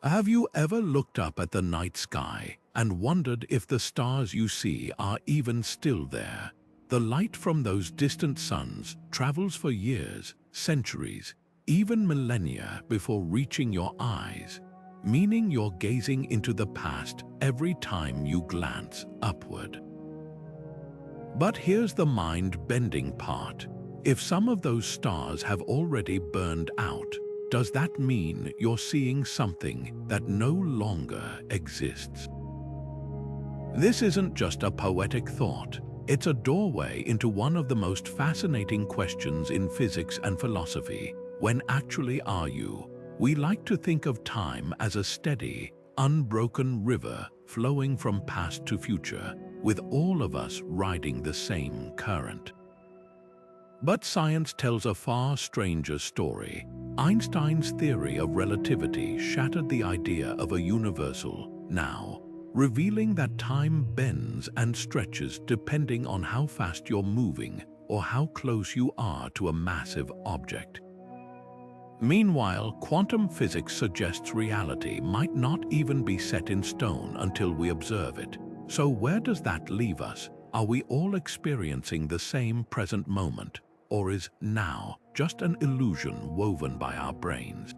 Have you ever looked up at the night sky and wondered if the stars you see are even still there? The light from those distant suns travels for years, centuries, even millennia before reaching your eyes, meaning you're gazing into the past every time you glance upward. But here's the mind-bending part. If some of those stars have already burned out, does that mean you're seeing something that no longer exists? This isn't just a poetic thought. It's a doorway into one of the most fascinating questions in physics and philosophy. When actually are you? We like to think of time as a steady, unbroken river flowing from past to future, with all of us riding the same current. But science tells a far stranger story. Einstein's theory of relativity shattered the idea of a universal now, revealing that time bends and stretches depending on how fast you're moving or how close you are to a massive object. Meanwhile, quantum physics suggests reality might not even be set in stone until we observe it. So where does that leave us? Are we all experiencing the same present moment? Or is now just an illusion woven by our brains?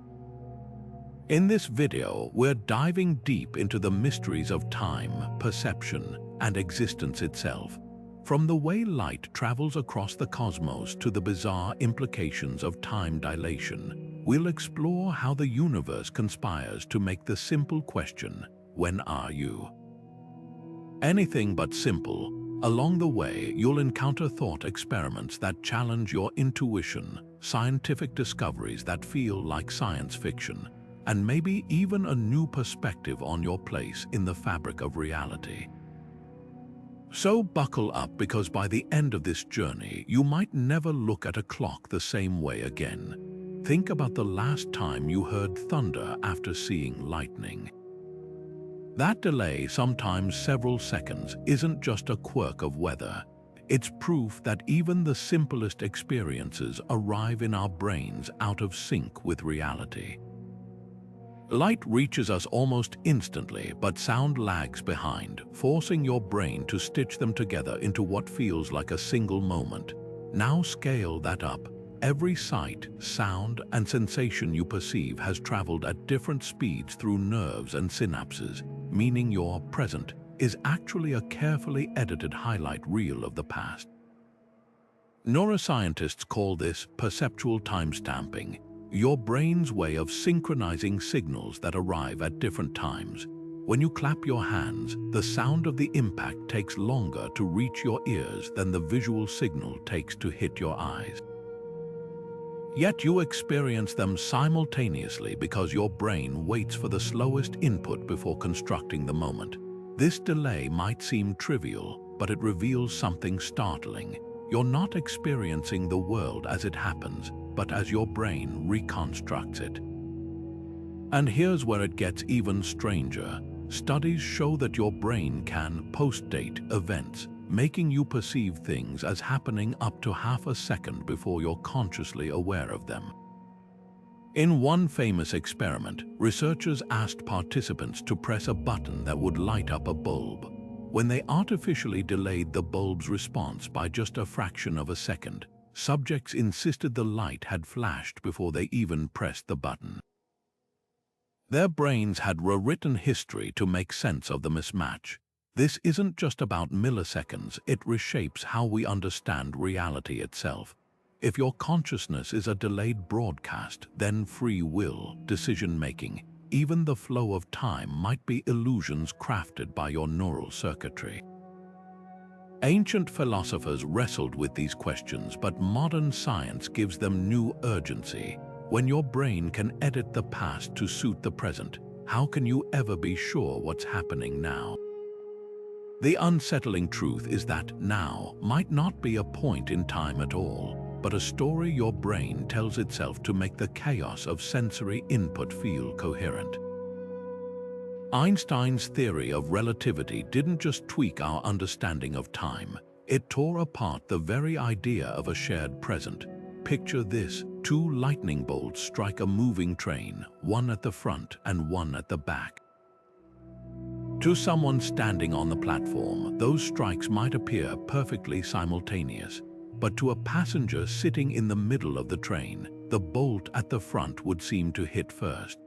In this video, we're diving deep into the mysteries of time, perception, and existence itself. From the way light travels across the cosmos to the bizarre implications of time dilation, we'll explore how the universe conspires to make the simple question, "When are you?" anything but simple. Along the way, you'll encounter thought experiments that challenge your intuition, scientific discoveries that feel like science fiction, and maybe even a new perspective on your place in the fabric of reality. So buckle up, because by the end of this journey, you might never look at a clock the same way again. Think about the last time you heard thunder after seeing lightning. That delay, sometimes several seconds, isn't just a quirk of weather. It's proof that even the simplest experiences arrive in our brains out of sync with reality. Light reaches us almost instantly, but sound lags behind, forcing your brain to stitch them together into what feels like a single moment. Now scale that up. Every sight, sound, and sensation you perceive has traveled at different speeds through nerves and synapses, meaning your present is actually a carefully edited highlight reel of the past. Neuroscientists call this perceptual timestamping, your brain's way of synchronizing signals that arrive at different times. When you clap your hands, the sound of the impact takes longer to reach your ears than the visual signal takes to hit your eyes. Yet you experience them simultaneously because your brain waits for the slowest input before constructing the moment. This delay might seem trivial, but it reveals something startling. You're not experiencing the world as it happens, but as your brain reconstructs it. And here's where it gets even stranger. Studies show that your brain can post-date events, making you perceive things as happening up to half a second before you're consciously aware of them. In one famous experiment, researchers asked participants to press a button that would light up a bulb. When they artificially delayed the bulb's response by just a fraction of a second, subjects insisted the light had flashed before they even pressed the button. Their brains had rewritten history to make sense of the mismatch. This isn't just about milliseconds, it reshapes how we understand reality itself. If your consciousness is a delayed broadcast, then free will, decision-making, even the flow of time might be illusions crafted by your neural circuitry. Ancient philosophers wrestled with these questions, but modern science gives them new urgency. When your brain can edit the past to suit the present, how can you ever be sure what's happening now? The unsettling truth is that now might not be a point in time at all, but a story your brain tells itself to make the chaos of sensory input feel coherent. Einstein's theory of relativity didn't just tweak our understanding of time, it tore apart the very idea of a shared present. Picture this: two lightning bolts strike a moving train, one at the front and one at the back. To someone standing on the platform, those strikes might appear perfectly simultaneous, but to a passenger sitting in the middle of the train, the bolt at the front would seem to hit first.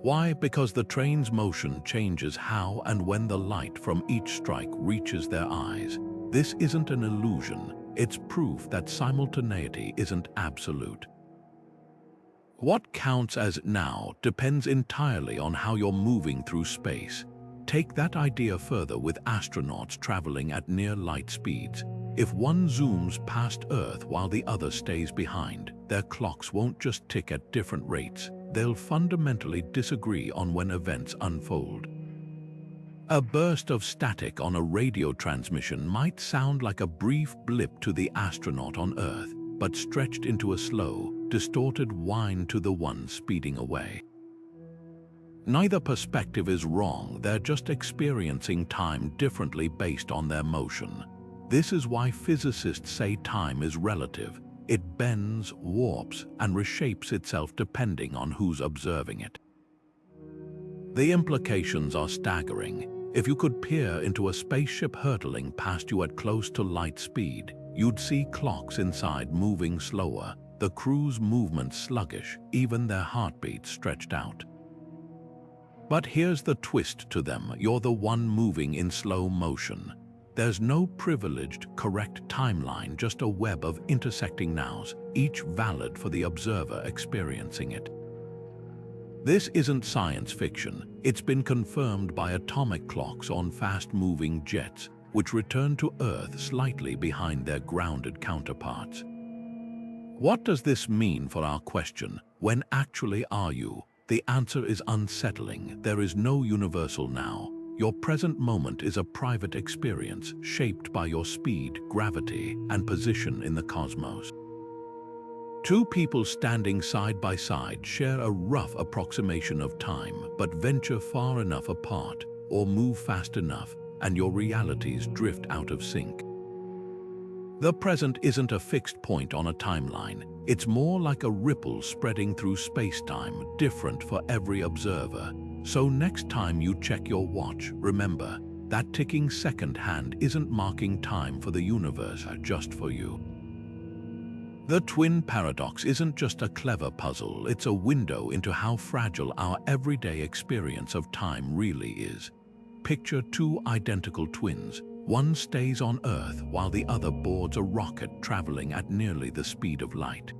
Why? Because the train's motion changes how and when the light from each strike reaches their eyes. This isn't an illusion, it's proof that simultaneity isn't absolute. What counts as now depends entirely on how you're moving through space. Take that idea further with astronauts traveling at near light speeds. If one zooms past Earth while the other stays behind, their clocks won't just tick at different rates, they'll fundamentally disagree on when events unfold. A burst of static on a radio transmission might sound like a brief blip to the astronaut on Earth, but stretched into a slow, distorted whine to the one speeding away. Neither perspective is wrong, they're just experiencing time differently based on their motion. This is why physicists say time is relative. It bends, warps, and reshapes itself depending on who's observing it. The implications are staggering. If you could peer into a spaceship hurtling past you at close to light speed, you'd see clocks inside moving slower, the crew's movements sluggish, even their heartbeats stretched out. But here's the twist to them: you're the one moving in slow motion. There's no privileged, correct timeline, just a web of intersecting nows, each valid for the observer experiencing it. This isn't science fiction. It's been confirmed by atomic clocks on fast-moving jets, which return to Earth slightly behind their grounded counterparts. What does this mean for our question, when actually are you? The answer is unsettling. There is no universal now. Your present moment is a private experience shaped by your speed, gravity, and position in the cosmos. Two people standing side by side share a rough approximation of time, but venture far enough apart or move fast enough, and your realities drift out of sync. The present isn't a fixed point on a timeline. It's more like a ripple spreading through space-time, different for every observer. So next time you check your watch, remember, that ticking second hand isn't marking time for the universe, just for you. The twin paradox isn't just a clever puzzle, it's a window into how fragile our everyday experience of time really is. Picture two identical twins. One stays on Earth while the other boards a rocket traveling at nearly the speed of light.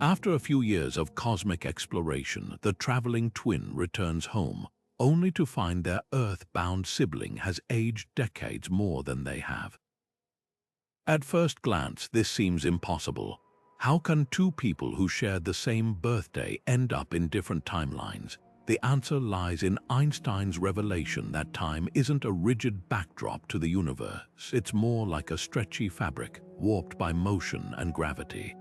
After a few years of cosmic exploration, the traveling twin returns home, only to find their Earth-bound sibling has aged decades more than they have. At first glance, this seems impossible. How can two people who shared the same birthday end up in different timelines? The answer lies in Einstein's revelation that time isn't a rigid backdrop to the universe. It's more like a stretchy fabric, warped by motion and gravity.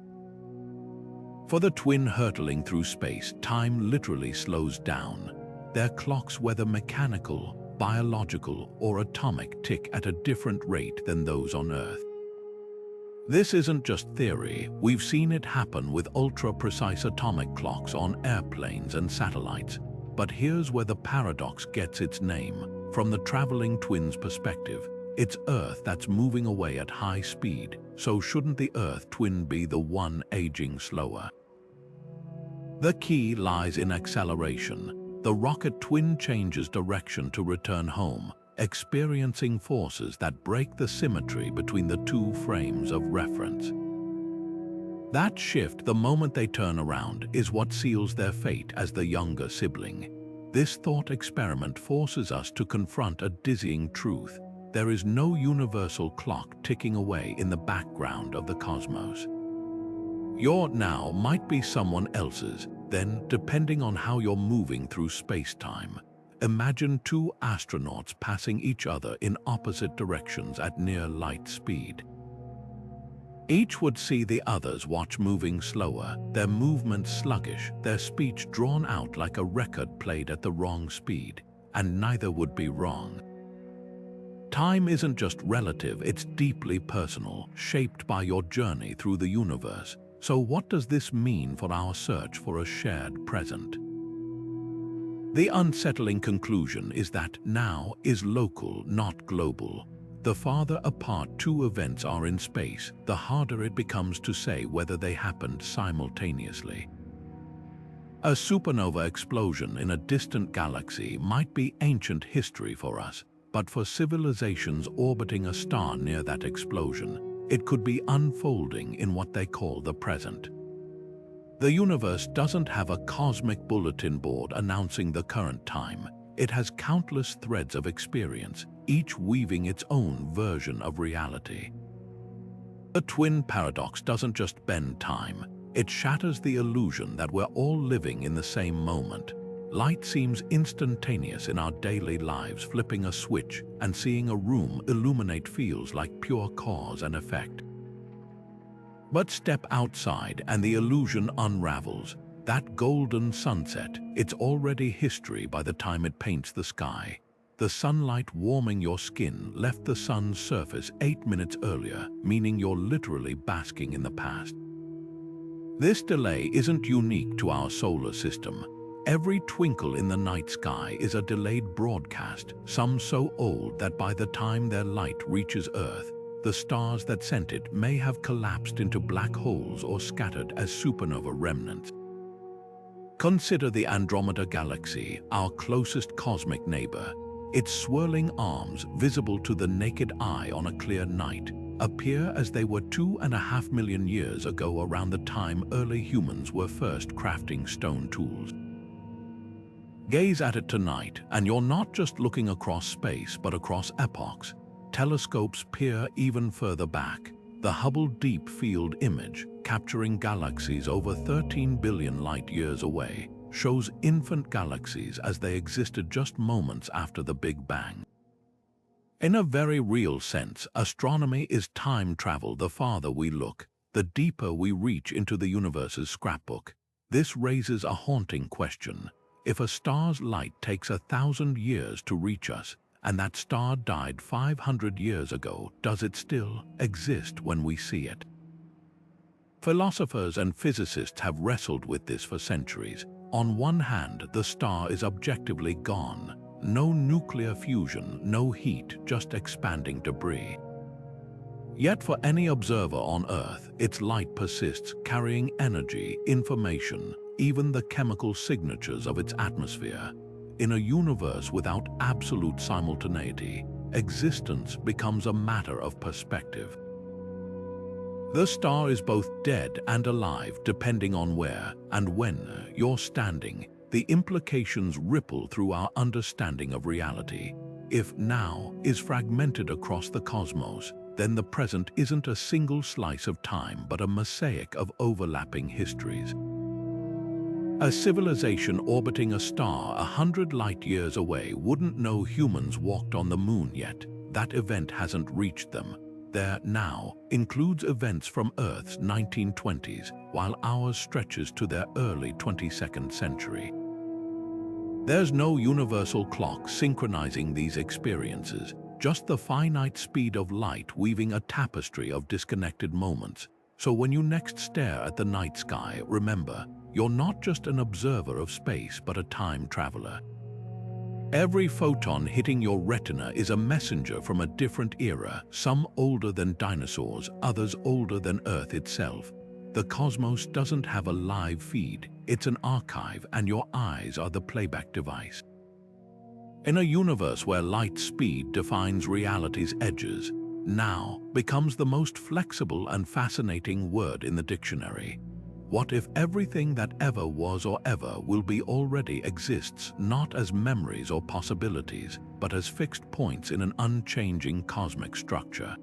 For the twin hurtling through space, time literally slows down. Their clocks, whether mechanical, biological, or atomic, tick at a different rate than those on Earth. This isn't just theory. We've seen it happen with ultra-precise atomic clocks on airplanes and satellites. But here's where the paradox gets its name. From the traveling twin's perspective, it's Earth that's moving away at high speed, so shouldn't the Earth twin be the one aging slower? The key lies in acceleration. The rocket twin changes direction to return home, experiencing forces that break the symmetry between the two frames of reference. That shift, the moment they turn around, is what seals their fate as the younger sibling. This thought experiment forces us to confront a dizzying truth. There is no universal clock ticking away in the background of the cosmos. Your now might be someone else's, then, depending on how you're moving through space-time. Imagine two astronauts passing each other in opposite directions at near light speed. Each would see the other's watch moving slower, their movements sluggish, their speech drawn out like a record played at the wrong speed, and neither would be wrong. Time isn't just relative, it's deeply personal, shaped by your journey through the universe. So what does this mean for our search for a shared present? The unsettling conclusion is that now is local, not global. The farther apart two events are in space, the harder it becomes to say whether they happened simultaneously. A supernova explosion in a distant galaxy might be ancient history for us, but for civilizations orbiting a star near that explosion, it could be unfolding in what they call the present. The universe doesn't have a cosmic bulletin board announcing the current time. It has countless threads of experience, each weaving its own version of reality. The twin paradox doesn't just bend time, it shatters the illusion that we're all living in the same moment. Light seems instantaneous in our daily lives. Flipping a switch and seeing a room illuminate feels like pure cause and effect. But step outside and the illusion unravels. That golden sunset, it's already history by the time it paints the sky. The sunlight warming your skin left the sun's surface 8 minutes earlier, meaning you're literally basking in the past. This delay isn't unique to our solar system. Every twinkle in the night sky is a delayed broadcast, some so old that by the time their light reaches Earth, the stars that sent it may have collapsed into black holes or scattered as supernova remnants. Consider the Andromeda Galaxy, our closest cosmic neighbor. Its swirling arms, visible to the naked eye on a clear night, appear as they were 2.5 million years ago, around the time early humans were first crafting stone tools. Gaze at it tonight, and you're not just looking across space, but across epochs. Telescopes peer even further back. The Hubble Deep Field Image, capturing galaxies over 13 billion light-years away, shows infant galaxies as they existed just moments after the Big Bang. In a very real sense, astronomy is time travel. The farther we look, the deeper we reach into the universe's scrapbook. This raises a haunting question. If a star's light takes 1,000 years to reach us, and that star died 500 years ago, does it still exist when we see it? Philosophers and physicists have wrestled with this for centuries. On one hand, the star is objectively gone. No nuclear fusion, no heat, just expanding debris. Yet for any observer on Earth, its light persists, carrying energy, information, even the chemical signatures of its atmosphere. In a universe without absolute simultaneity, existence becomes a matter of perspective. The star is both dead and alive depending on where and when you're standing. The implications ripple through our understanding of reality. If now is fragmented across the cosmos, then the present isn't a single slice of time but a mosaic of overlapping histories. A civilization orbiting a star 100 light-years away wouldn't know humans walked on the moon yet. That event hasn't reached them. Their now includes events from Earth's 1920s, while ours stretches to their early 22nd century. There's no universal clock synchronizing these experiences, just the finite speed of light weaving a tapestry of disconnected moments. So when you next stare at the night sky, remember, you're not just an observer of space, but a time traveler. Every photon hitting your retina is a messenger from a different era, some older than dinosaurs, others older than Earth itself. The cosmos doesn't have a live feed, it's an archive, and your eyes are the playback device. In a universe where light speed defines reality's edges, now becomes the most flexible and fascinating word in the dictionary. What if everything that ever was or ever will be already exists, not as memories or possibilities, but as fixed points in an unchanging cosmic structure?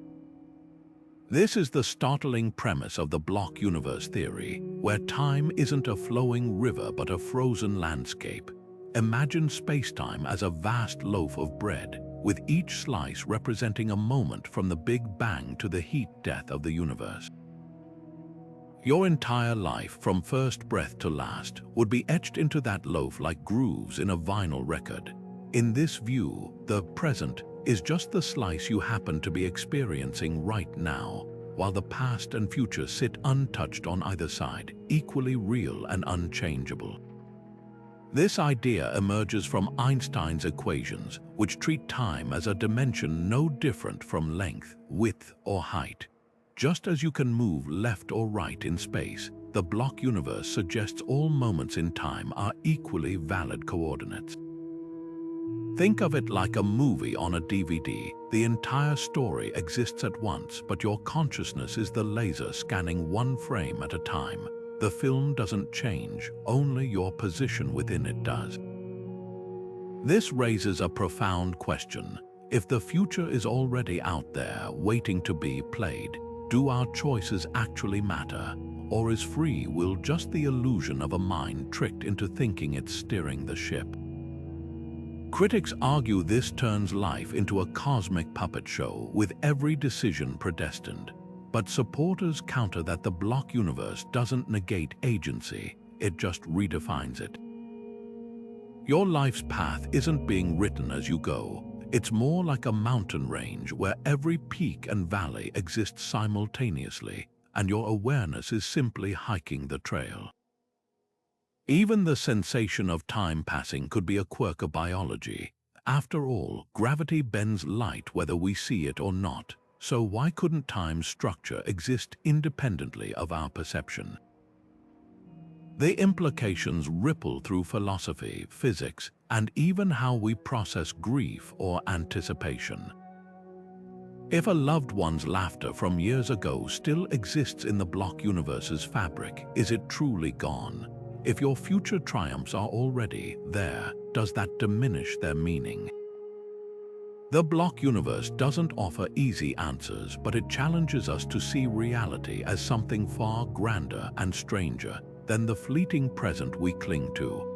This is the startling premise of the block universe theory, where time isn't a flowing river but a frozen landscape. Imagine spacetime as a vast loaf of bread, with each slice representing a moment from the Big Bang to the heat death of the universe. Your entire life, from first breath to last, would be etched into that loaf like grooves in a vinyl record. In this view, the present is just the slice you happen to be experiencing right now, while the past and future sit untouched on either side, equally real and unchangeable. This idea emerges from Einstein's equations, which treat time as a dimension no different from length, width, or height. Just as you can move left or right in space, the block universe suggests all moments in time are equally valid coordinates. Think of it like a movie on a DVD. The entire story exists at once, but your consciousness is the laser scanning one frame at a time. The film doesn't change, only your position within it does. This raises a profound question. If the future is already out there, waiting to be played, do our choices actually matter? Or is free will just the illusion of a mind tricked into thinking it's steering the ship? Critics argue this turns life into a cosmic puppet show, with every decision predestined. But supporters counter that the block universe doesn't negate agency, it just redefines it. Your life's path isn't being written as you go. It's more like a mountain range where every peak and valley exists simultaneously, and your awareness is simply hiking the trail. Even the sensation of time passing could be a quirk of biology. After all, gravity bends light whether we see it or not. So why couldn't time's structure exist independently of our perception? The implications ripple through philosophy, physics, and even how we process grief or anticipation. If a loved one's laughter from years ago still exists in the block universe's fabric, is it truly gone? If your future triumphs are already there, does that diminish their meaning? The block universe doesn't offer easy answers, but it challenges us to see reality as something far grander and stranger than the fleeting present we cling to.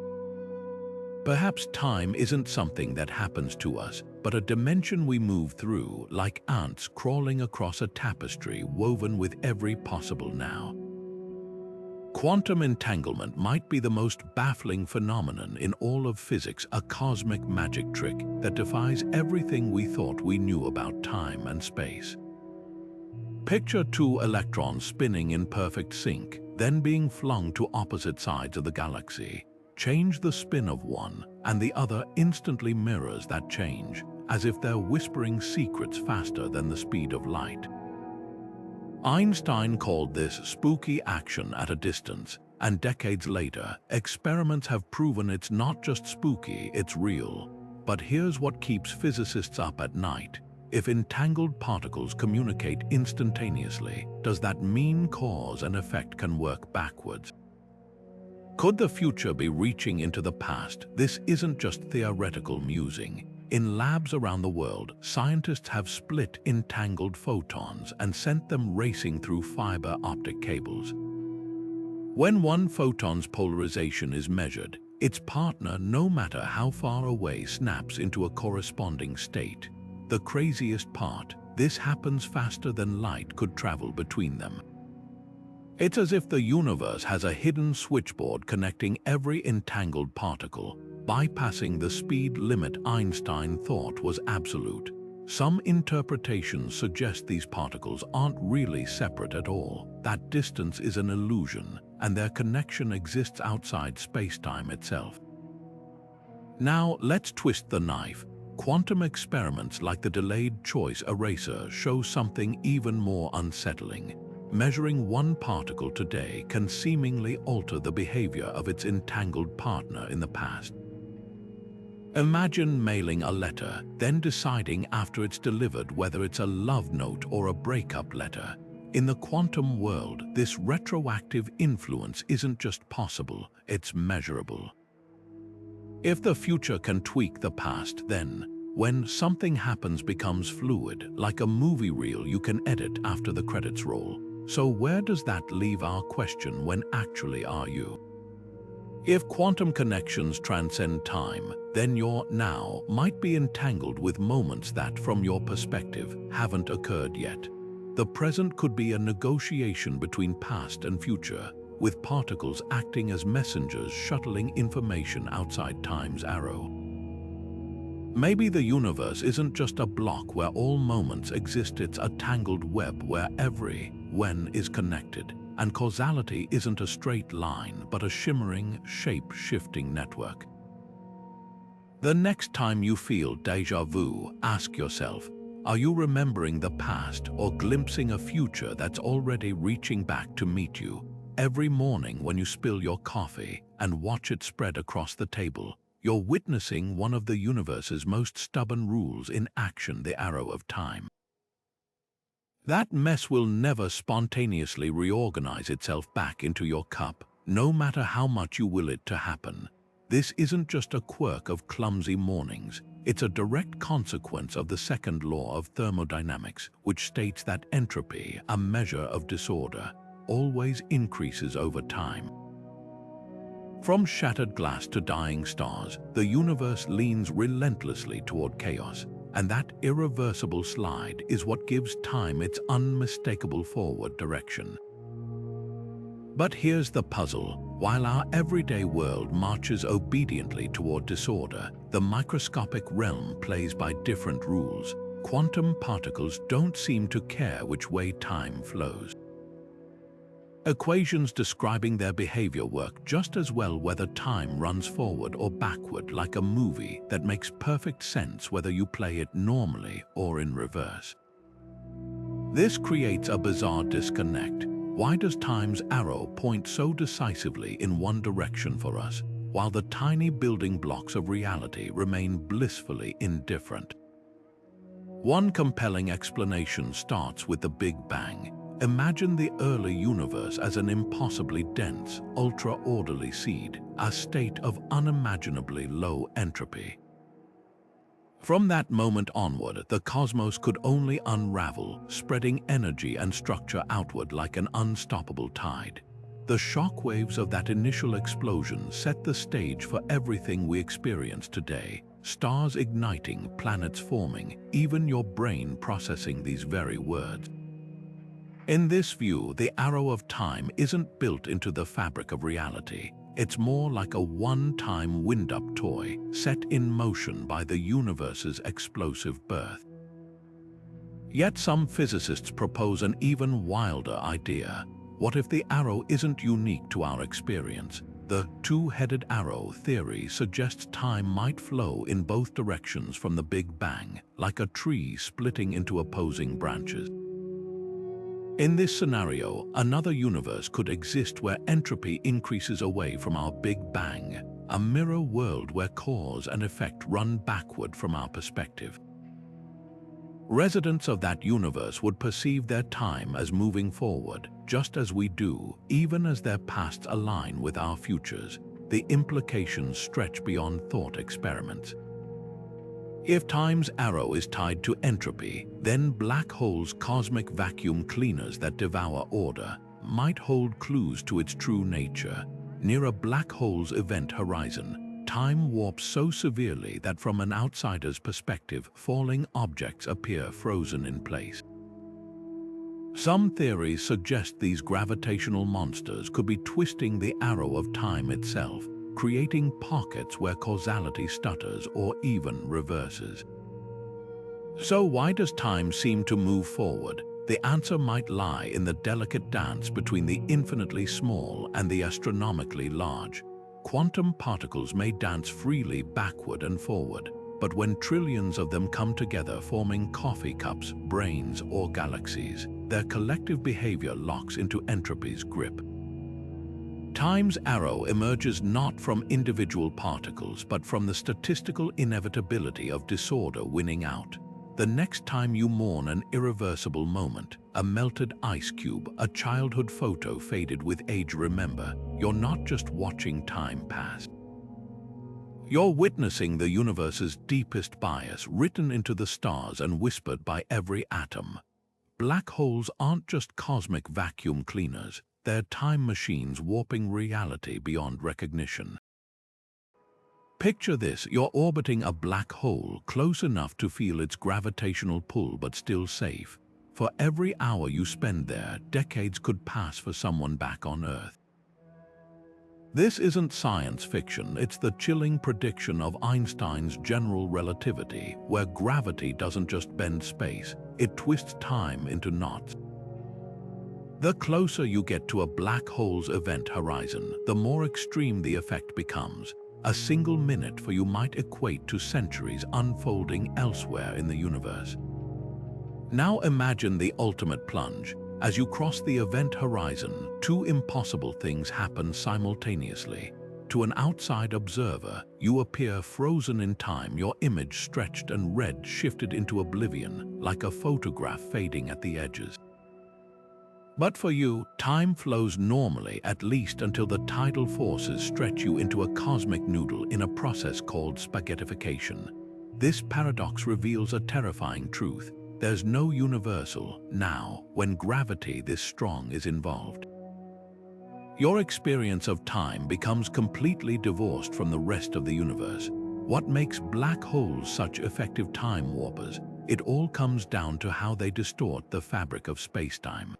Perhaps time isn't something that happens to us, but a dimension we move through, like ants crawling across a tapestry woven with every possible now. Quantum entanglement might be the most baffling phenomenon in all of physics, a cosmic magic trick that defies everything we thought we knew about time and space. Picture two electrons spinning in perfect sync, then being flung to opposite sides of the galaxy. Change the spin of one, and the other instantly mirrors that change, as if they're whispering secrets faster than the speed of light. Einstein called this spooky action at a distance, and decades later, experiments have proven it's not just spooky, it's real. But here's what keeps physicists up at night. If entangled particles communicate instantaneously, does that mean cause and effect can work backwards? Could the future be reaching into the past? This isn't just theoretical musing. In labs around the world, scientists have split entangled photons and sent them racing through fiber optic cables. When one photon's polarization is measured, its partner, no matter how far away, snaps into a corresponding state. The craziest part, this happens faster than light could travel between them. It's as if the universe has a hidden switchboard connecting every entangled particle, bypassing the speed limit Einstein thought was absolute. Some interpretations suggest these particles aren't really separate at all. That distance is an illusion, and their connection exists outside space-time itself. Now, let's twist the knife. Quantum experiments like the delayed choice eraser show something even more unsettling. Measuring one particle today can seemingly alter the behavior of its entangled partner in the past. Imagine mailing a letter, then deciding after it's delivered whether it's a love note or a breakup letter. In the quantum world, this retroactive influence isn't just possible, it's measurable. If the future can tweak the past, then, when something happens becomes fluid, like a movie reel you can edit after the credits roll. So where does that leave our question: when actually are you? If quantum connections transcend time, then your now might be entangled with moments that, from your perspective, haven't occurred yet. The present could be a negotiation between past and future, with particles acting as messengers shuttling information outside time's arrow. Maybe the universe isn't just a block where all moments exist, it's a tangled web where every when is connected, and causality isn't a straight line but a shimmering, shape-shifting network. The next time you feel déjà vu, ask yourself, are you remembering the past or glimpsing a future that's already reaching back to meet you? Every morning when you spill your coffee and watch it spread across the table, you're witnessing one of the universe's most stubborn rules in action, the arrow of time. That mess will never spontaneously reorganize itself back into your cup, no matter how much you will it to happen. This isn't just a quirk of clumsy mornings, it's a direct consequence of the second law of thermodynamics, which states that entropy, a measure of disorder, always increases over time. From shattered glass to dying stars, the universe leans relentlessly toward chaos, and that irreversible slide is what gives time its unmistakable forward direction. But here's the puzzle. While our everyday world marches obediently toward disorder, the microscopic realm plays by different rules. Quantum particles don't seem to care which way time flows. Equations describing their behavior work just as well whether time runs forward or backward, like a movie that makes perfect sense whether you play it normally or in reverse. This creates a bizarre disconnect. Why does time's arrow point so decisively in one direction for us, while the tiny building blocks of reality remain blissfully indifferent? One compelling explanation starts with the Big Bang. Imagine the early universe as an impossibly dense, ultra-orderly seed, a state of unimaginably low entropy. From that moment onward, the cosmos could only unravel, spreading energy and structure outward like an unstoppable tide. The shockwaves of that initial explosion set the stage for everything we experience today. Stars igniting, planets forming, even your brain processing these very words. In this view, the arrow of time isn't built into the fabric of reality. It's more like a one-time wind-up toy set in motion by the universe's explosive birth. Yet some physicists propose an even wilder idea. What if the arrow isn't unique to our experience? The two-headed arrow theory suggests time might flow in both directions from the Big Bang, like a tree splitting into opposing branches. In this scenario, another universe could exist where entropy increases away from our Big Bang, a mirror world where cause and effect run backward from our perspective. Residents of that universe would perceive their time as moving forward, just as we do, even as their pasts align with our futures. The implications stretch beyond thought experiments. If time's arrow is tied to entropy, then black holes, cosmic vacuum cleaners that devour order, might hold clues to its true nature. Near a black hole's event horizon, time warps so severely that from an outsider's perspective, falling objects appear frozen in place. Some theories suggest these gravitational monsters could be twisting the arrow of time itself, creating pockets where causality stutters or even reverses. So why does time seem to move forward? The answer might lie in the delicate dance between the infinitely small and the astronomically large. Quantum particles may dance freely backward and forward, but when trillions of them come together forming coffee cups, brains, or galaxies, their collective behavior locks into entropy's grip. Time's arrow emerges not from individual particles, but from the statistical inevitability of disorder winning out. The next time you mourn an irreversible moment, a melted ice cube, a childhood photo faded with age, remember, you're not just watching time pass. You're witnessing the universe's deepest bias written into the stars and whispered by every atom. Black holes aren't just cosmic vacuum cleaners. They're time machines warping reality beyond recognition. Picture this, you're orbiting a black hole close enough to feel its gravitational pull but still safe. For every hour you spend there, decades could pass for someone back on Earth. This isn't science fiction, it's the chilling prediction of Einstein's general relativity, where gravity doesn't just bend space, it twists time into knots. The closer you get to a black hole's event horizon, the more extreme the effect becomes. A single minute for you might equate to centuries unfolding elsewhere in the universe. Now imagine the ultimate plunge. As you cross the event horizon, two impossible things happen simultaneously. To an outside observer, you appear frozen in time, your image stretched and red shifted into oblivion, like a photograph fading at the edges. But for you, time flows normally, at least until the tidal forces stretch you into a cosmic noodle in a process called spaghettification. This paradox reveals a terrifying truth. There's no universal now when gravity this strong is involved. Your experience of time becomes completely divorced from the rest of the universe. What makes black holes such effective time warpers? It all comes down to how they distort the fabric of space-time.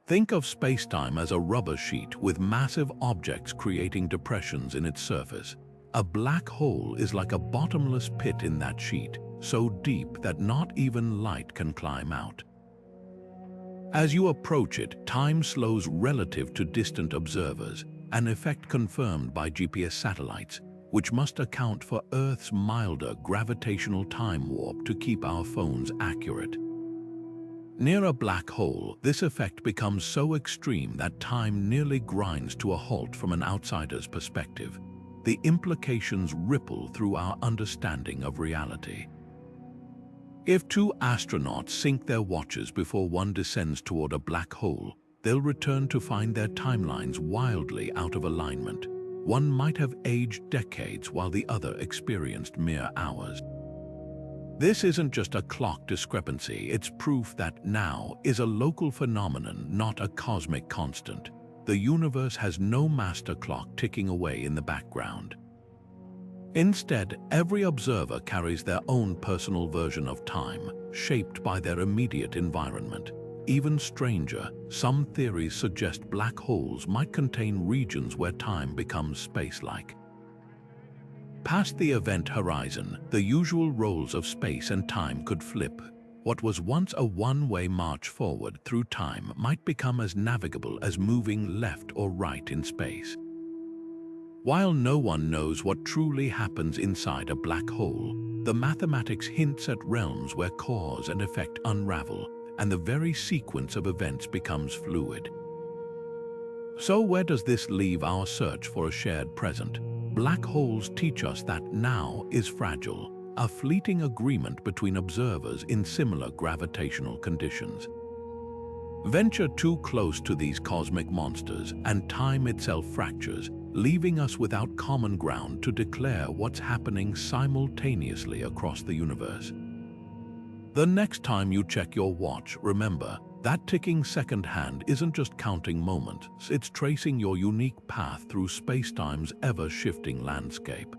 Think of space-time as a rubber sheet with massive objects creating depressions in its surface. A black hole is like a bottomless pit in that sheet, so deep that not even light can climb out. As you approach it, time slows relative to distant observers, an effect confirmed by GPS satellites, which must account for Earth's milder gravitational time warp to keep our phones accurate. Near a black hole, this effect becomes so extreme that time nearly grinds to a halt from an outsider's perspective. The implications ripple through our understanding of reality. If two astronauts sync their watches before one descends toward a black hole, they'll return to find their timelines wildly out of alignment. One might have aged decades while the other experienced mere hours. This isn't just a clock discrepancy, it's proof that now is a local phenomenon, not a cosmic constant. The universe has no master clock ticking away in the background. Instead, every observer carries their own personal version of time, shaped by their immediate environment. Even stranger, some theories suggest black holes might contain regions where time becomes space-like. Past the event horizon, the usual roles of space and time could flip. What was once a one-way march forward through time might become as navigable as moving left or right in space. While no one knows what truly happens inside a black hole, the mathematics hints at realms where cause and effect unravel, and the very sequence of events becomes fluid. So where does this leave our search for a shared present? Black holes teach us that now is fragile, a fleeting agreement between observers in similar gravitational conditions. Venture too close to these cosmic monsters, and time itself fractures, leaving us without common ground to declare what's happening simultaneously across the universe. The next time you check your watch, remember, that ticking second hand isn't just counting moments, it's tracing your unique path through space-time's ever-shifting landscape.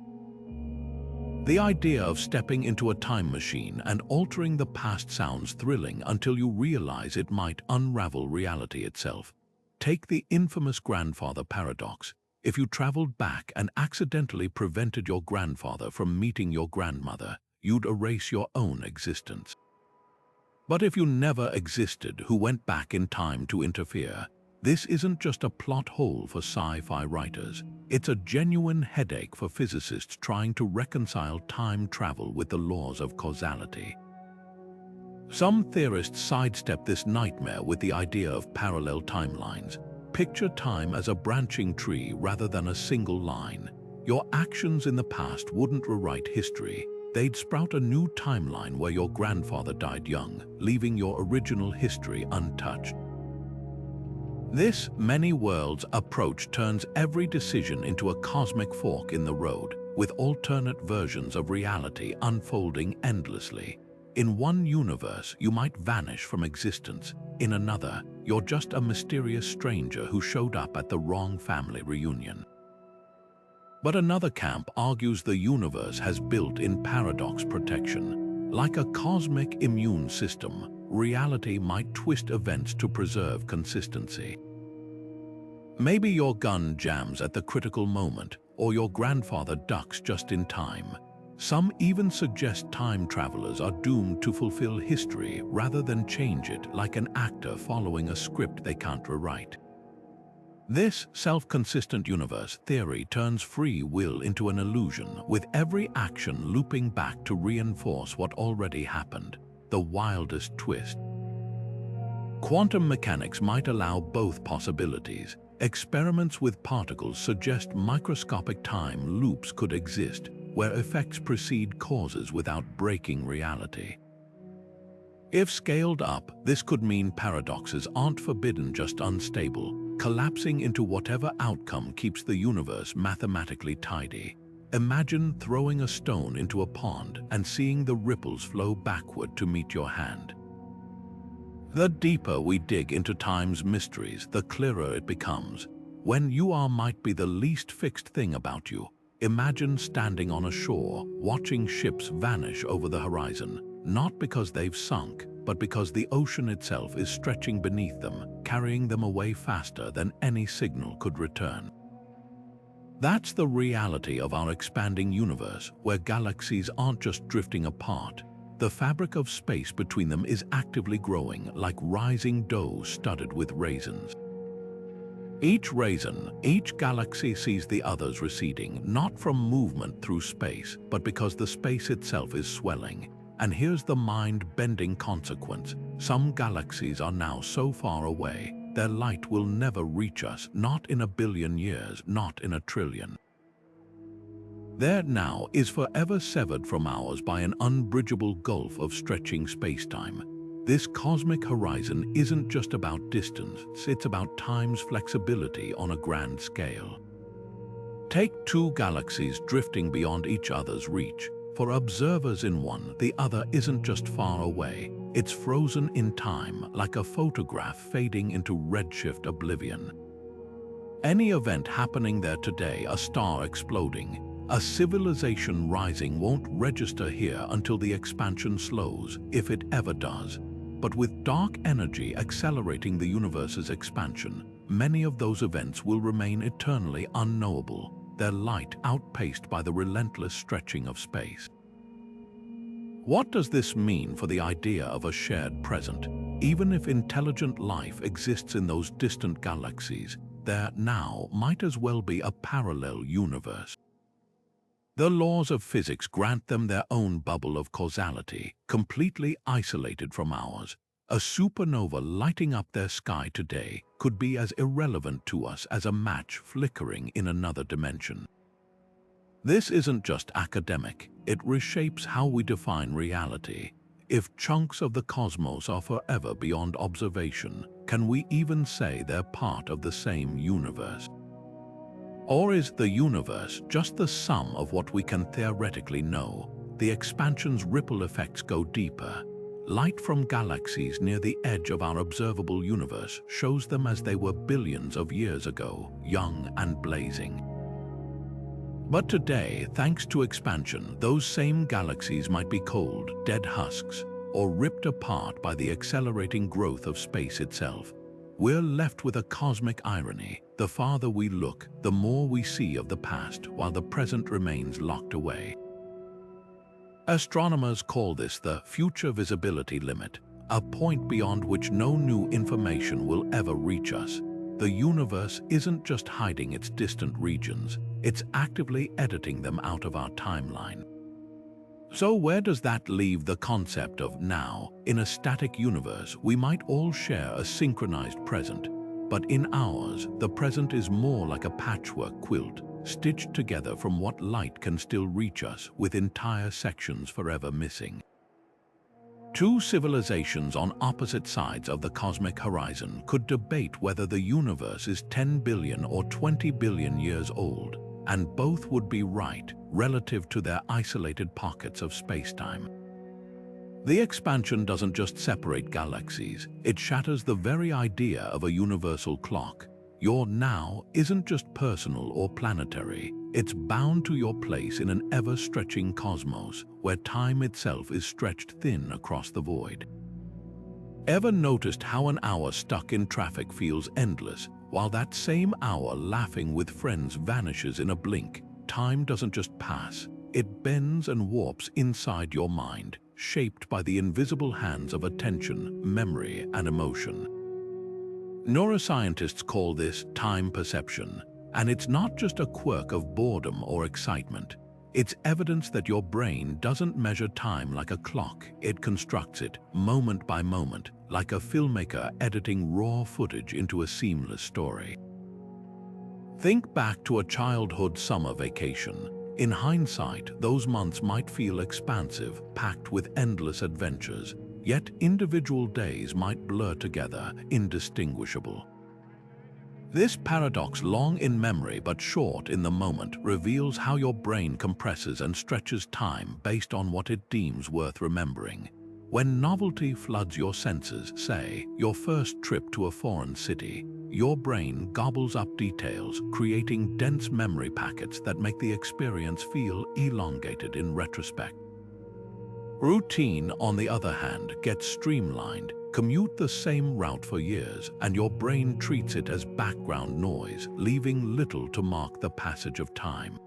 The idea of stepping into a time machine and altering the past sounds thrilling until you realize it might unravel reality itself. Take the infamous grandfather paradox. If you traveled back and accidentally prevented your grandfather from meeting your grandmother, you'd erase your own existence. But if you never existed, who went back in time to interfere? This isn't just a plot hole for sci-fi writers. It's a genuine headache for physicists trying to reconcile time travel with the laws of causality. Some theorists sidestep this nightmare with the idea of parallel timelines. Picture time as a branching tree rather than a single line. Your actions in the past wouldn't rewrite history. They'd sprout a new timeline where your grandfather died young, leaving your original history untouched. This many worlds approach turns every decision into a cosmic fork in the road, with alternate versions of reality unfolding endlessly. In one universe, you might vanish from existence. In another, you're just a mysterious stranger who showed up at the wrong family reunion. But another camp argues the universe has built-in paradox protection. Like a cosmic immune system, reality might twist events to preserve consistency. Maybe your gun jams at the critical moment, or your grandfather ducks just in time. Some even suggest time travelers are doomed to fulfill history rather than change it, like an actor following a script they can't rewrite. This self-consistent universe theory turns free will into an illusion, with every action looping back to reinforce what already happened. The wildest twist. Quantum mechanics might allow both possibilities. Experiments with particles suggest microscopic time loops could exist, where effects precede causes without breaking reality. If scaled up, this could mean paradoxes aren't forbidden, just unstable, collapsing into whatever outcome keeps the universe mathematically tidy. Imagine throwing a stone into a pond and seeing the ripples flow backward to meet your hand. The deeper we dig into time's mysteries, the clearer it becomes. When you are might be the least fixed thing about you. Imagine standing on a shore, watching ships vanish over the horizon, not because they've sunk, but because the ocean itself is stretching beneath them, carrying them away faster than any signal could return. That's the reality of our expanding universe, where galaxies aren't just drifting apart. The fabric of space between them is actively growing, like rising dough studded with raisins. Each raisin, each galaxy sees the others receding, not from movement through space, but because the space itself is swelling. And here's the mind-bending consequence. Some galaxies are now so far away, their light will never reach us, not in a billion years, not in a trillion. Their now is forever severed from ours by an unbridgeable gulf of stretching space-time. This cosmic horizon isn't just about distance, it's about time's flexibility on a grand scale. Take two galaxies drifting beyond each other's reach. For observers in one, the other isn't just far away, it's frozen in time, like a photograph fading into redshift oblivion. Any event happening there today, a star exploding, a civilization rising, won't register here until the expansion slows, if it ever does. But with dark energy accelerating the universe's expansion, many of those events will remain eternally unknowable, their light outpaced by the relentless stretching of space. What does this mean for the idea of a shared present? Even if intelligent life exists in those distant galaxies, there now might as well be a parallel universe. The laws of physics grant them their own bubble of causality, completely isolated from ours. A supernova lighting up their sky today could be as irrelevant to us as a match flickering in another dimension. This isn't just academic, it reshapes how we define reality. If chunks of the cosmos are forever beyond observation, can we even say they're part of the same universe? Or is the universe just the sum of what we can theoretically know? The expansion's ripple effects go deeper. Light from galaxies near the edge of our observable universe shows them as they were billions of years ago, young and blazing. But today, thanks to expansion, those same galaxies might be cold, dead husks, or ripped apart by the accelerating growth of space itself. We're left with a cosmic irony. The farther we look, the more we see of the past, while the present remains locked away. Astronomers call this the future visibility limit, a point beyond which no new information will ever reach us. The universe isn't just hiding its distant regions, it's actively editing them out of our timeline. So where does that leave the concept of now? In a static universe, we might all share a synchronized present, but in ours, the present is more like a patchwork quilt, stitched together from what light can still reach us, with entire sections forever missing. Two civilizations on opposite sides of the cosmic horizon could debate whether the universe is 10 billion or 20 billion years old, and both would be right relative to their isolated pockets of spacetime. The expansion doesn't just separate galaxies, it shatters the very idea of a universal clock. Your now isn't just personal or planetary, it's bound to your place in an ever-stretching cosmos where time itself is stretched thin across the void. Ever noticed how an hour stuck in traffic feels endless, while that same hour laughing with friends vanishes in a blink, time doesn't just pass. It bends and warps inside your mind, shaped by the invisible hands of attention, memory, and emotion. Neuroscientists call this time perception, and it's not just a quirk of boredom or excitement. It's evidence that your brain doesn't measure time like a clock. It constructs it, moment by moment, like a filmmaker editing raw footage into a seamless story. Think back to a childhood summer vacation. In hindsight, those months might feel expansive, packed with endless adventures, yet individual days might blur together, indistinguishable. This paradox, long in memory but short in the moment, reveals how your brain compresses and stretches time based on what it deems worth remembering. When novelty floods your senses, say, your first trip to a foreign city, your brain gobbles up details, creating dense memory packets that make the experience feel elongated in retrospect. Routine, on the other hand, gets streamlined. Commute the same route for years, and your brain treats it as background noise, leaving little to mark the passage of time.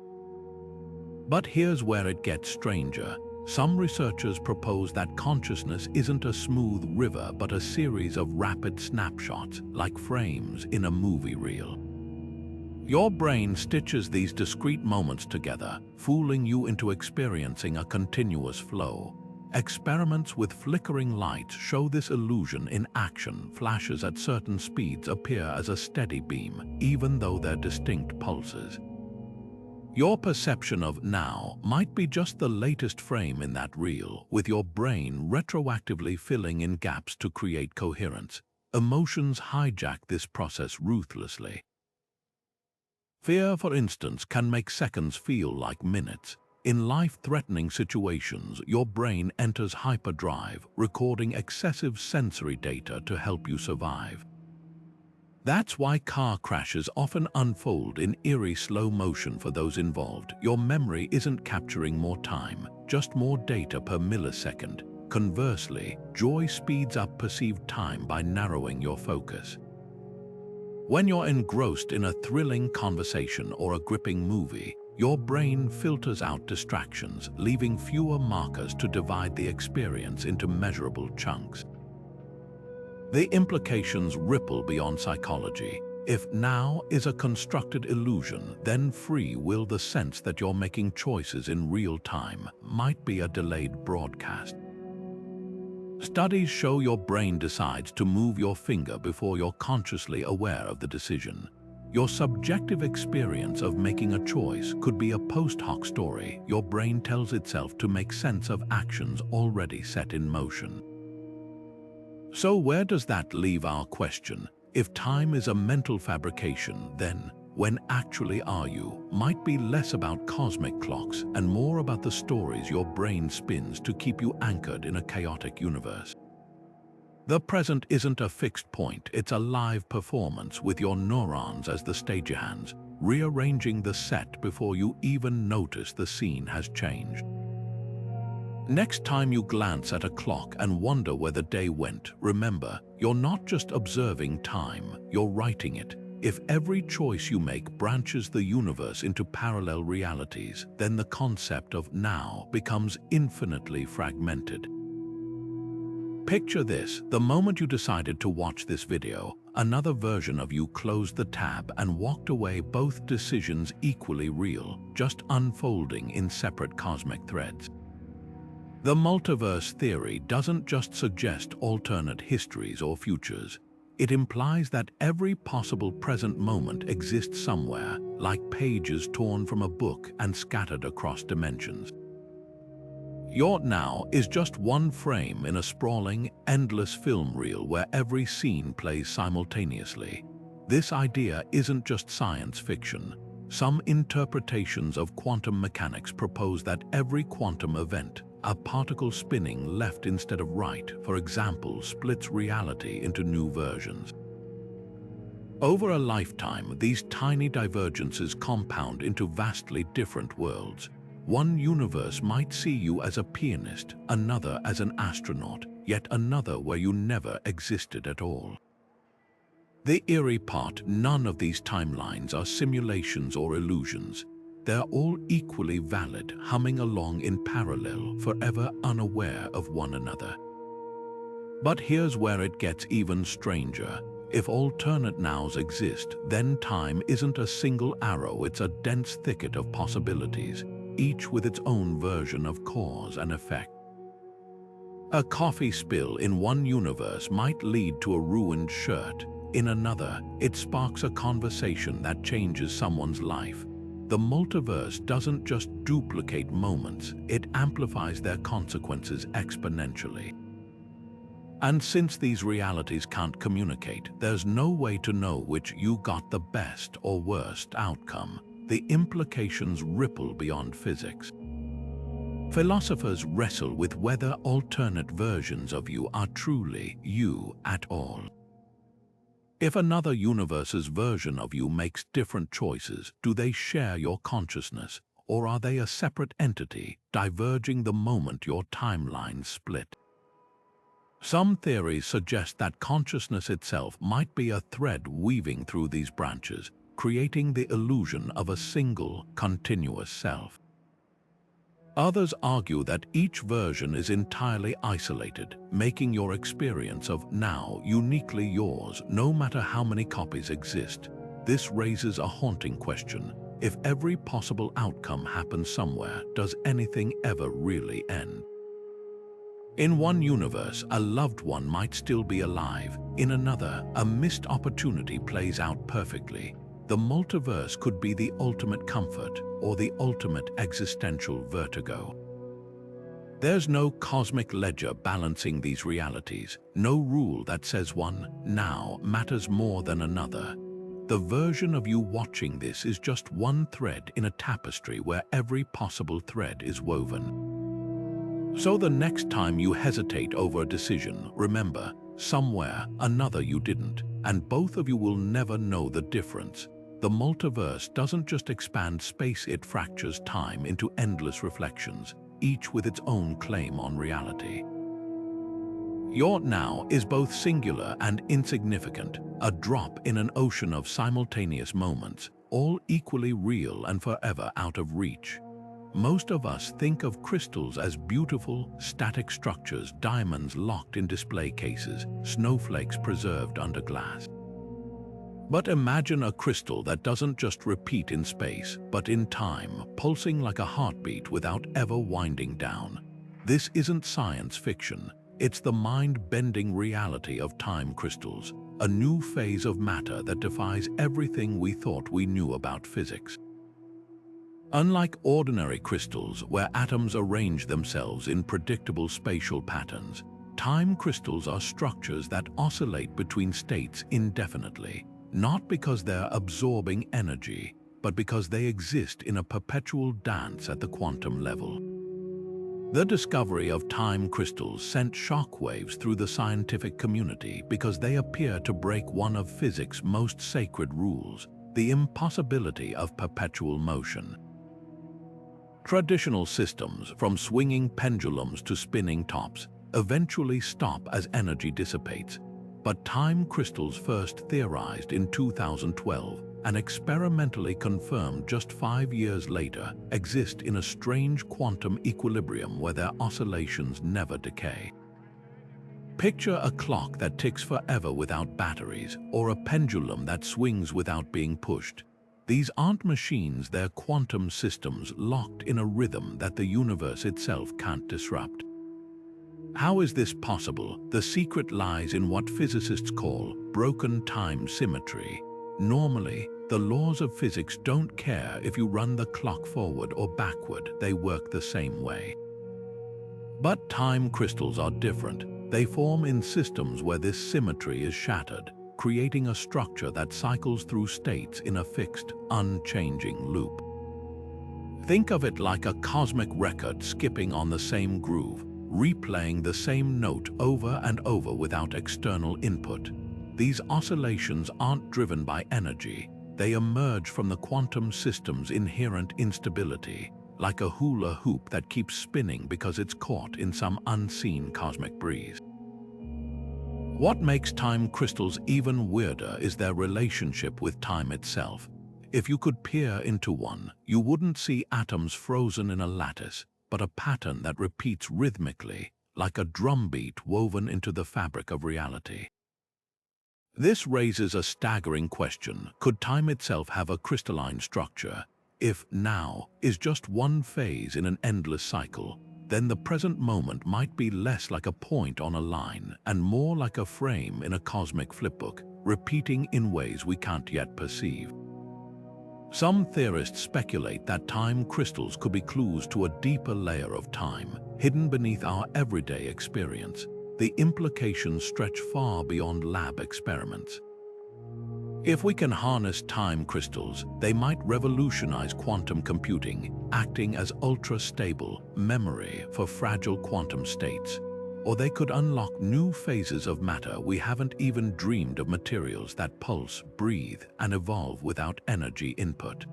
But here's where it gets stranger. Some researchers propose that consciousness isn't a smooth river but a series of rapid snapshots, like frames in a movie reel. Your brain stitches these discrete moments together, fooling you into experiencing a continuous flow. Experiments with flickering lights show this illusion in action. Flashes at certain speeds appear as a steady beam, even though they're distinct pulses. Your perception of now might be just the latest frame in that reel, with your brain retroactively filling in gaps to create coherence. Emotions hijack this process ruthlessly. Fear, for instance, can make seconds feel like minutes. In life-threatening situations, your brain enters hyperdrive, recording excessive sensory data to help you survive. That's why car crashes often unfold in eerie slow motion for those involved. Your memory isn't capturing more time, just more data per millisecond. Conversely, joy speeds up perceived time by narrowing your focus. When you're engrossed in a thrilling conversation or a gripping movie, your brain filters out distractions, leaving fewer markers to divide the experience into measurable chunks. The implications ripple beyond psychology. If now is a constructed illusion, then free will, the sense that you're making choices in real time, might be a delayed broadcast. Studies show your brain decides to move your finger before you're consciously aware of the decision. Your subjective experience of making a choice could be a post hoc story. Your brain tells itself to make sense of actions already set in motion. So where does that leave our question? If time is a mental fabrication, then when actually are you might be less about cosmic clocks and more about the stories your brain spins to keep you anchored in a chaotic universe. The present isn't a fixed point, it's a live performance with your neurons as the stagehands, rearranging the set before you even notice the scene has changed. Next time you glance at a clock and wonder where the day went, remember, you're not just observing time, you're writing it. If every choice you make branches the universe into parallel realities, then the concept of now becomes infinitely fragmented. Picture this: the moment you decided to watch this video, another version of you closed the tab and walked away, both decisions equally real, just unfolding in separate cosmic threads. The multiverse theory doesn't just suggest alternate histories or futures. It implies that every possible present moment exists somewhere, like pages torn from a book and scattered across dimensions. Your now is just one frame in a sprawling, endless film reel where every scene plays simultaneously. This idea isn't just science fiction. Some interpretations of quantum mechanics propose that every quantum event, a particle spinning left instead of right, for example, splits reality into new versions. Over a lifetime, these tiny divergences compound into vastly different worlds. One universe might see you as a pianist, another as an astronaut, yet another where you never existed at all. The eerie part, none of these timelines are simulations or illusions. They're all equally valid, humming along in parallel, forever unaware of one another. But here's where it gets even stranger. If alternate nows exist, then time isn't a single arrow, it's a dense thicket of possibilities, each with its own version of cause and effect. A coffee spill in one universe might lead to a ruined shirt. In another, it sparks a conversation that changes someone's life. The multiverse doesn't just duplicate moments, it amplifies their consequences exponentially. And since these realities can't communicate, there's no way to know which you got the best or worst outcome. The implications ripple beyond physics. Philosophers wrestle with whether alternate versions of you are truly you at all. If another universe's version of you makes different choices, do they share your consciousness, or are they a separate entity, diverging the moment your timelines split? Some theories suggest that consciousness itself might be a thread weaving through these branches, creating the illusion of a single, continuous self. Others argue that each version is entirely isolated, making your experience of now uniquely yours, no matter how many copies exist. This raises a haunting question. If every possible outcome happens somewhere, does anything ever really end? In one universe, a loved one might still be alive. In another, a missed opportunity plays out perfectly. The multiverse could be the ultimate comfort or the ultimate existential vertigo. There's no cosmic ledger balancing these realities, no rule that says one now matters more than another. The version of you watching this is just one thread in a tapestry where every possible thread is woven. So the next time you hesitate over a decision, remember, somewhere another you didn't, and both of you will never know the difference. The multiverse doesn't just expand space, it fractures time into endless reflections, each with its own claim on reality. Your now is both singular and insignificant, a drop in an ocean of simultaneous moments, all equally real and forever out of reach. Most of us think of crystals as beautiful, static structures, diamonds locked in display cases, snowflakes preserved under glass. But imagine a crystal that doesn't just repeat in space, but in time, pulsing like a heartbeat without ever winding down. This isn't science fiction, it's the mind-bending reality of time crystals, a new phase of matter that defies everything we thought we knew about physics. Unlike ordinary crystals, where atoms arrange themselves in predictable spatial patterns, time crystals are structures that oscillate between states indefinitely. Not because they're absorbing energy, but because they exist in a perpetual dance at the quantum level. The discovery of time crystals sent shockwaves through the scientific community because they appear to break one of physics' most sacred rules, the impossibility of perpetual motion. Traditional systems, from swinging pendulums to spinning tops, eventually stop as energy dissipates. But time crystals, first theorized in 2012 and experimentally confirmed just 5 years later, exist in a strange quantum equilibrium where their oscillations never decay. Picture a clock that ticks forever without batteries, or a pendulum that swings without being pushed. These aren't machines, they're quantum systems locked in a rhythm that the universe itself can't disrupt. How is this possible? The secret lies in what physicists call broken time symmetry. Normally, the laws of physics don't care if you run the clock forward or backward, they work the same way. But time crystals are different. They form in systems where this symmetry is shattered, creating a structure that cycles through states in a fixed, unchanging loop. Think of it like a cosmic record skipping on the same groove, replaying the same note over and over without external input. These oscillations aren't driven by energy. They emerge from the quantum system's inherent instability, like a hula hoop that keeps spinning because it's caught in some unseen cosmic breeze. What makes time crystals even weirder is their relationship with time itself. If you could peer into one, you wouldn't see atoms frozen in a lattice, but a pattern that repeats rhythmically, like a drumbeat woven into the fabric of reality. This raises a staggering question. Could time itself have a crystalline structure? If now is just one phase in an endless cycle, then the present moment might be less like a point on a line and more like a frame in a cosmic flipbook, repeating in ways we can't yet perceive. Some theorists speculate that time crystals could be clues to a deeper layer of time, hidden beneath our everyday experience. The implications stretch far beyond lab experiments. If we can harness time crystals, they might revolutionize quantum computing, acting as ultra-stable memory for fragile quantum states. Or they could unlock new phases of matter we haven't even dreamed of, materials that pulse, breathe, and evolve without energy input.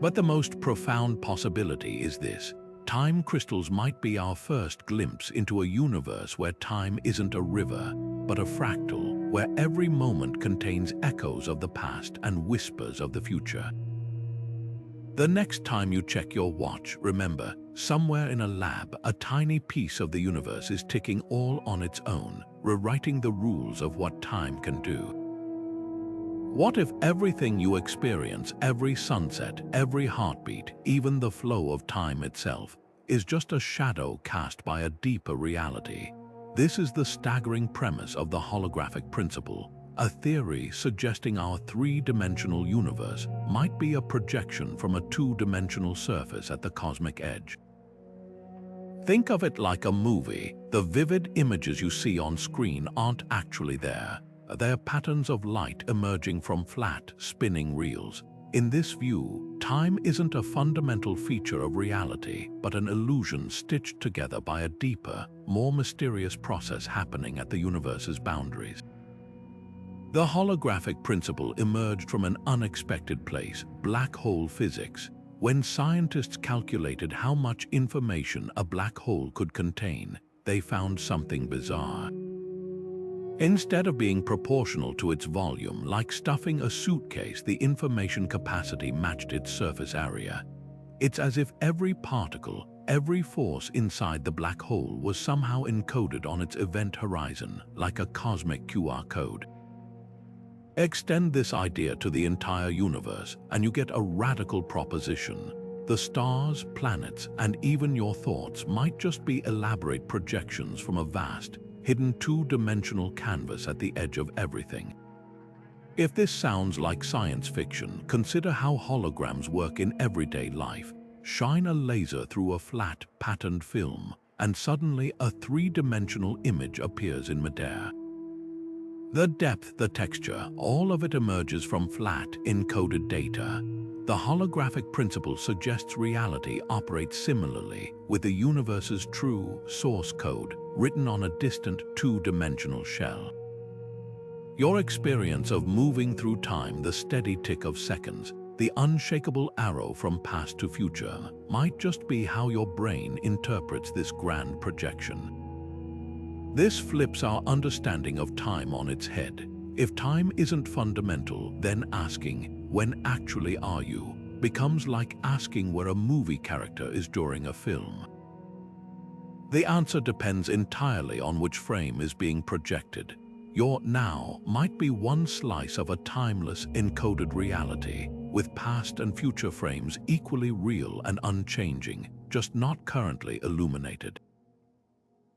But the most profound possibility is this. Time crystals might be our first glimpse into a universe where time isn't a river, but a fractal, where every moment contains echoes of the past and whispers of the future. The next time you check your watch, remember, somewhere in a lab, a tiny piece of the universe is ticking all on its own, rewriting the rules of what time can do. What if everything you experience, every sunset, every heartbeat, even the flow of time itself, is just a shadow cast by a deeper reality? This is the staggering premise of the holographic principle, a theory suggesting our three-dimensional universe might be a projection from a two-dimensional surface at the cosmic edge. Think of it like a movie. The vivid images you see on screen aren't actually there. They're patterns of light emerging from flat, spinning reels. In this view, time isn't a fundamental feature of reality, but an illusion stitched together by a deeper, more mysterious process happening at the universe's boundaries. The holographic principle emerged from an unexpected place, black hole physics. When scientists calculated how much information a black hole could contain, they found something bizarre. Instead of being proportional to its volume, like stuffing a suitcase, the information capacity matched its surface area. It's as if every particle, every force inside the black hole was somehow encoded on its event horizon, like a cosmic QR code. Extend this idea to the entire universe, and you get a radical proposition. The stars, planets, and even your thoughts might just be elaborate projections from a vast, hidden two-dimensional canvas at the edge of everything. If this sounds like science fiction, consider how holograms work in everyday life. Shine a laser through a flat, patterned film, and suddenly a three-dimensional image appears in midair. The depth, the texture, all of it emerges from flat, encoded data. The holographic principle suggests reality operates similarly, with the universe's true source code written on a distant two-dimensional shell. Your experience of moving through time, the steady tick of seconds, the unshakable arrow from past to future, might just be how your brain interprets this grand projection. This flips our understanding of time on its head. If time isn't fundamental, then asking, "When actually are you?" becomes like asking where a movie character is during a film. The answer depends entirely on which frame is being projected. Your now might be one slice of a timeless, encoded reality, with past and future frames equally real and unchanging, just not currently illuminated.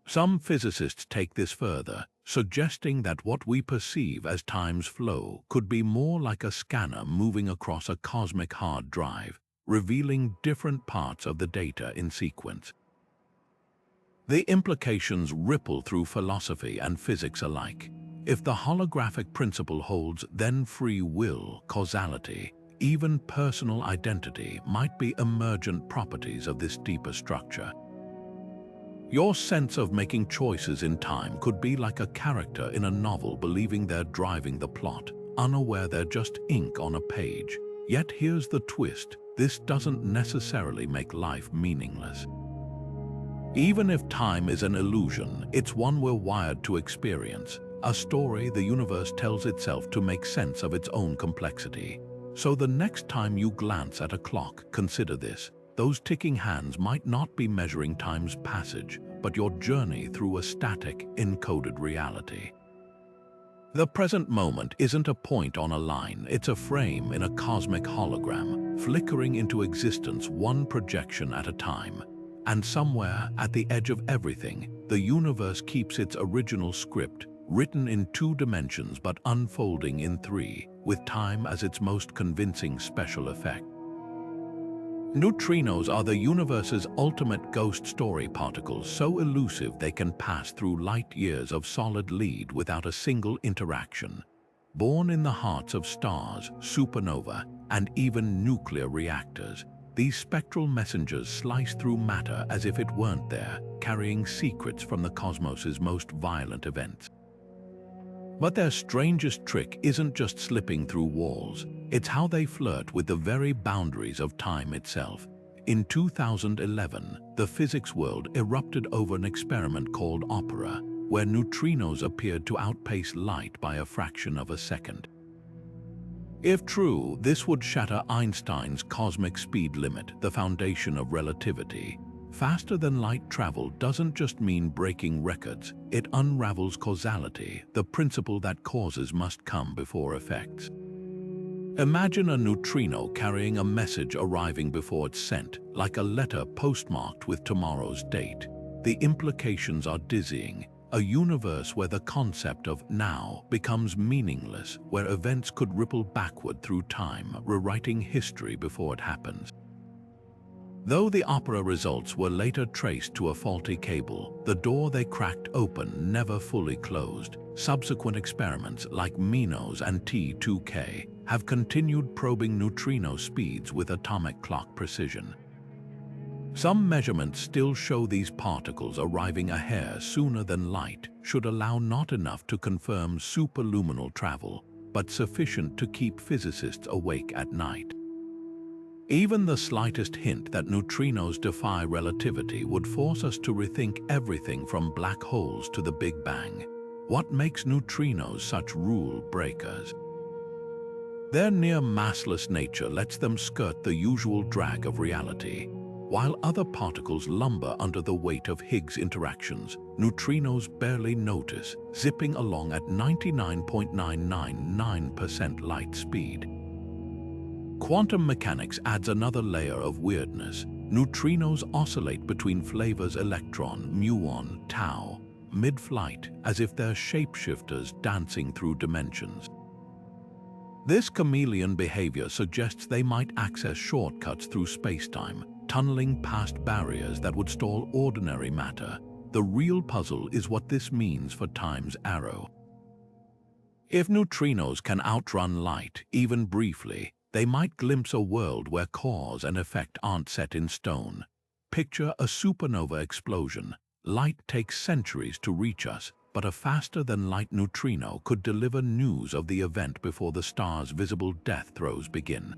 Some physicists take this further, suggesting that what we perceive as time's flow could be more like a scanner moving across a cosmic hard drive, revealing different parts of the data in sequence. The implications ripple through philosophy and physics alike. If the holographic principle holds, then free will, causality, even personal identity might be emergent properties of this deeper structure. Your sense of making choices in time could be like a character in a novel believing they're driving the plot, unaware they're just ink on a page. Yet here's the twist: this doesn't necessarily make life meaningless. Even if time is an illusion, it's one we're wired to experience, a story the universe tells itself to make sense of its own complexity. So the next time you glance at a clock, consider this. Those ticking hands might not be measuring time's passage, but your journey through a static, encoded reality. The present moment isn't a point on a line, it's a frame in a cosmic hologram, flickering into existence one projection at a time. And somewhere, at the edge of everything, the universe keeps its original script, written in 2 dimensions but unfolding in 3, with time as its most convincing special effect. Neutrinos are the universe's ultimate ghost story particles, so elusive they can pass through light years of solid lead without a single interaction. Born in the hearts of stars, supernova, and even nuclear reactors, these spectral messengers slice through matter as if it weren't there, carrying secrets from the cosmos's most violent events. But their strangest trick isn't just slipping through walls, it's how they flirt with the very boundaries of time itself. In 2011, the physics world erupted over an experiment called Opera, where neutrinos appeared to outpace light by a fraction of a second. If true, this would shatter Einstein's cosmic speed limit, the foundation of relativity. Faster-than-light travel doesn't just mean breaking records, it unravels causality, the principle that causes must come before effects. Imagine a neutrino carrying a message arriving before it's sent, like a letter postmarked with tomorrow's date. The implications are dizzying, a universe where the concept of now becomes meaningless, where events could ripple backward through time, rewriting history before it happens. Though the Opera results were later traced to a faulty cable, the door they cracked open never fully closed. Subsequent experiments like MINOS and T2K have continued probing neutrino speeds with atomic clock precision. Some measurements still show these particles arriving a hair sooner than light, should allow not enough to confirm superluminal travel, but sufficient to keep physicists awake at night. Even the slightest hint that neutrinos defy relativity would force us to rethink everything from black holes to the Big Bang. What makes neutrinos such rule breakers? Their near massless nature lets them skirt the usual drag of reality. While other particles lumber under the weight of Higgs interactions, neutrinos barely notice, zipping along at 99.999% light speed. Quantum mechanics adds another layer of weirdness. Neutrinos oscillate between flavors electron, muon, tau, mid-flight, as if they're shapeshifters dancing through dimensions. This chameleon behavior suggests they might access shortcuts through spacetime, tunneling past barriers that would stall ordinary matter. The real puzzle is what this means for time's arrow. If neutrinos can outrun light, even briefly, they might glimpse a world where cause and effect aren't set in stone. Picture a supernova explosion. Light takes centuries to reach us, but a faster-than-light neutrino could deliver news of the event before the star's visible death throes begin.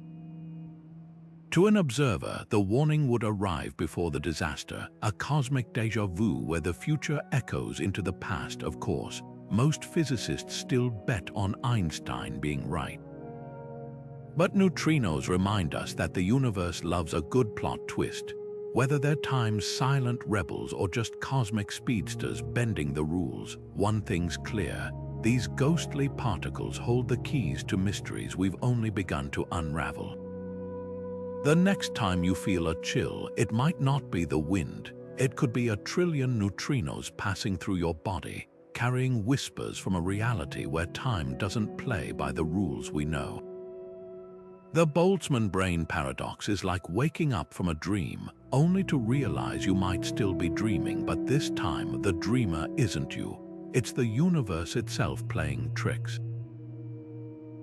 To an observer, the warning would arrive before the disaster, a cosmic déjà vu where the future echoes into the past, of course. Most physicists still bet on Einstein being right. But neutrinos remind us that the universe loves a good plot twist, whether they're time's silent rebels or just cosmic speedsters bending the rules. One thing's clear, these ghostly particles hold the keys to mysteries we've only begun to unravel. The next time you feel a chill, it might not be the wind. It could be a trillion neutrinos passing through your body, carrying whispers from a reality where time doesn't play by the rules we know. The Boltzmann brain paradox is like waking up from a dream, only to realize you might still be dreaming, but this time the dreamer isn't you. It's the universe itself playing tricks.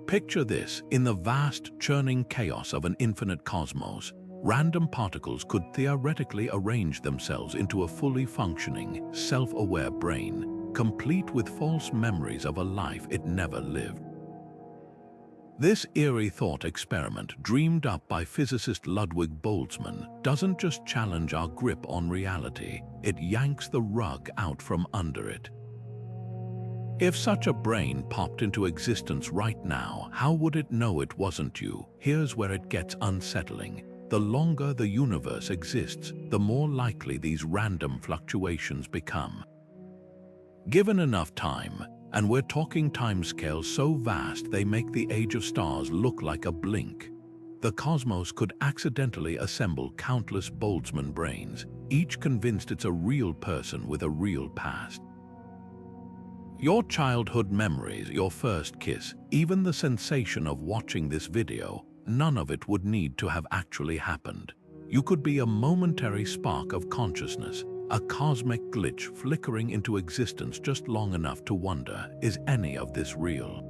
Picture this: in the vast, churning chaos of an infinite cosmos, random particles could theoretically arrange themselves into a fully functioning, self-aware brain, complete with false memories of a life it never lived. This eerie thought experiment, dreamed up by physicist Ludwig Boltzmann, doesn't just challenge our grip on reality, it yanks the rug out from under it. If such a brain popped into existence right now, how would it know it wasn't you? Here's where it gets unsettling. The longer the universe exists, the more likely these random fluctuations become. Given enough time, and we're talking timescales so vast they make the age of stars look like a blink, the cosmos could accidentally assemble countless Boltzmann brains, each convinced it's a real person with a real past. Your childhood memories, your first kiss, even the sensation of watching this video, none of it would need to have actually happened. You could be a momentary spark of consciousness, a cosmic glitch flickering into existence just long enough to wonder, is any of this real?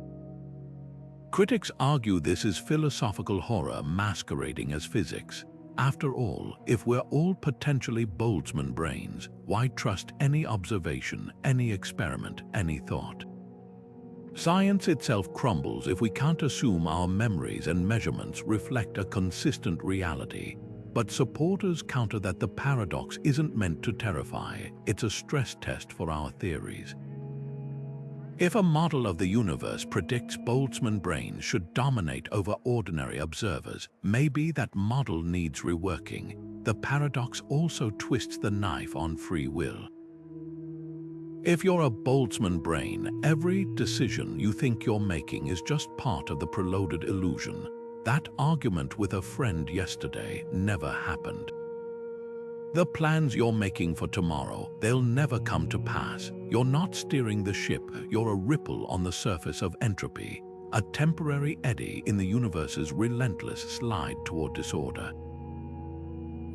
Critics argue this is philosophical horror masquerading as physics. After all, if we're all potentially Boltzmann brains, why trust any observation, any experiment, any thought? Science itself crumbles if we can't assume our memories and measurements reflect a consistent reality. But supporters counter that the paradox isn't meant to terrify, it's a stress test for our theories. If a model of the universe predicts Boltzmann brains should dominate over ordinary observers, maybe that model needs reworking. The paradox also twists the knife on free will. If you're a Boltzmann brain, every decision you think you're making is just part of the preloaded illusion. That argument with a friend yesterday never happened. The plans you're making for tomorrow, they'll never come to pass. You're not steering the ship, you're a ripple on the surface of entropy, a temporary eddy in the universe's relentless slide toward disorder.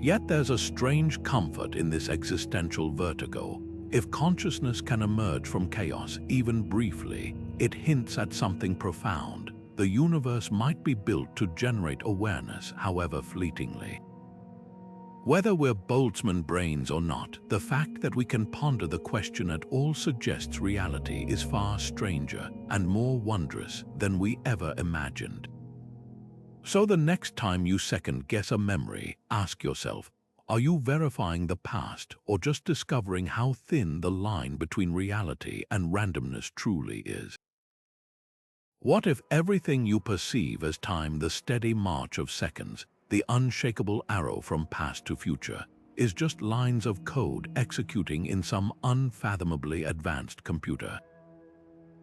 Yet there's a strange comfort in this existential vertigo. If consciousness can emerge from chaos, even briefly, it hints at something profound. The universe might be built to generate awareness, however fleetingly. Whether we're Boltzmann brains or not, the fact that we can ponder the question at all suggests reality is far stranger and more wondrous than we ever imagined. So the next time you second-guess a memory, ask yourself, are you verifying the past or just discovering how thin the line between reality and randomness truly is? What if everything you perceive as time, the steady march of seconds, the unshakable arrow from past to future, is just lines of code executing in some unfathomably advanced computer?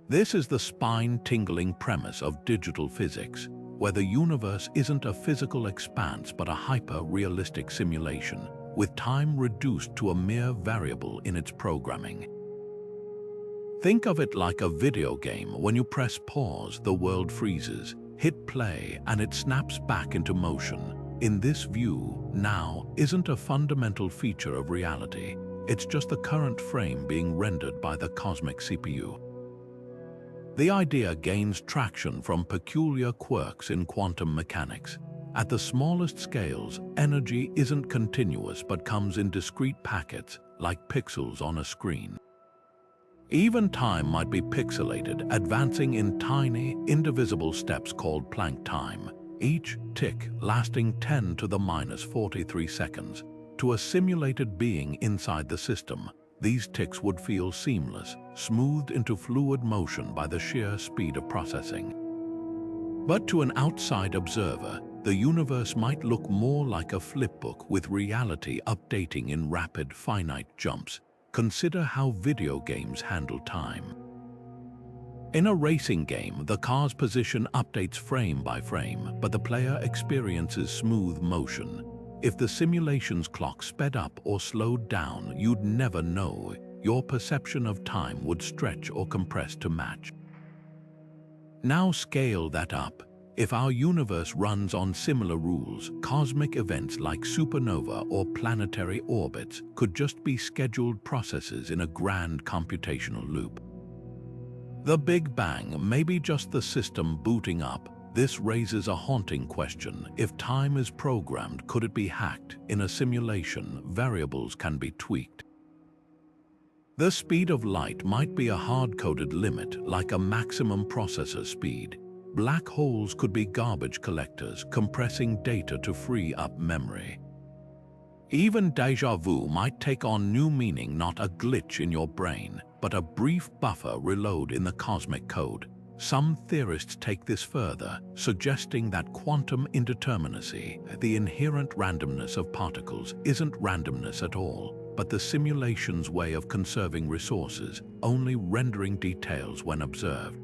This is the spine-tingling premise of digital physics, where the universe isn't a physical expanse but a hyper-realistic simulation, with time reduced to a mere variable in its programming. Think of it like a video game. When you press pause, the world freezes. Hit play, and it snaps back into motion. In this view, now isn't a fundamental feature of reality. It's just the current frame being rendered by the cosmic CPU. The idea gains traction from peculiar quirks in quantum mechanics. At the smallest scales, energy isn't continuous but comes in discrete packets, like pixels on a screen. Even time might be pixelated, advancing in tiny, indivisible steps called Planck time, each tick lasting 10 to the minus 43 seconds. To a simulated being inside the system, these ticks would feel seamless, smoothed into fluid motion by the sheer speed of processing. But to an outside observer, the universe might look more like a flipbook with reality updating in rapid, finite jumps. Consider how video games handle time. In a racing game, the car's position updates frame by frame, but the player experiences smooth motion. If the simulation's clock sped up or slowed down, you'd never know. Your perception of time would stretch or compress to match. Now scale that up. If our universe runs on similar rules, cosmic events like supernova or planetary orbits could just be scheduled processes in a grand computational loop. The Big Bang may be just the system booting up. This raises a haunting question. If time is programmed, could it be hacked? In a simulation, variables can be tweaked. The speed of light might be a hard-coded limit, like a maximum processor speed. Black holes could be garbage collectors compressing data to free up memory. Even déjà vu might take on new meaning, not a glitch in your brain, but a brief buffer reload in the cosmic code. Some theorists take this further, suggesting that quantum indeterminacy, the inherent randomness of particles, isn't randomness at all, but the simulation's way of conserving resources, only rendering details when observed.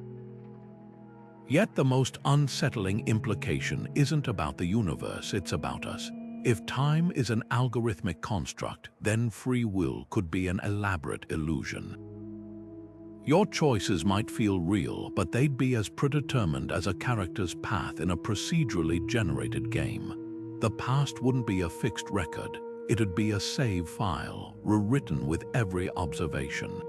Yet the most unsettling implication isn't about the universe, it's about us. If time is an algorithmic construct, then free will could be an elaborate illusion. Your choices might feel real, but they'd be as predetermined as a character's path in a procedurally generated game. The past wouldn't be a fixed record, it'd be a save file, rewritten with every observation.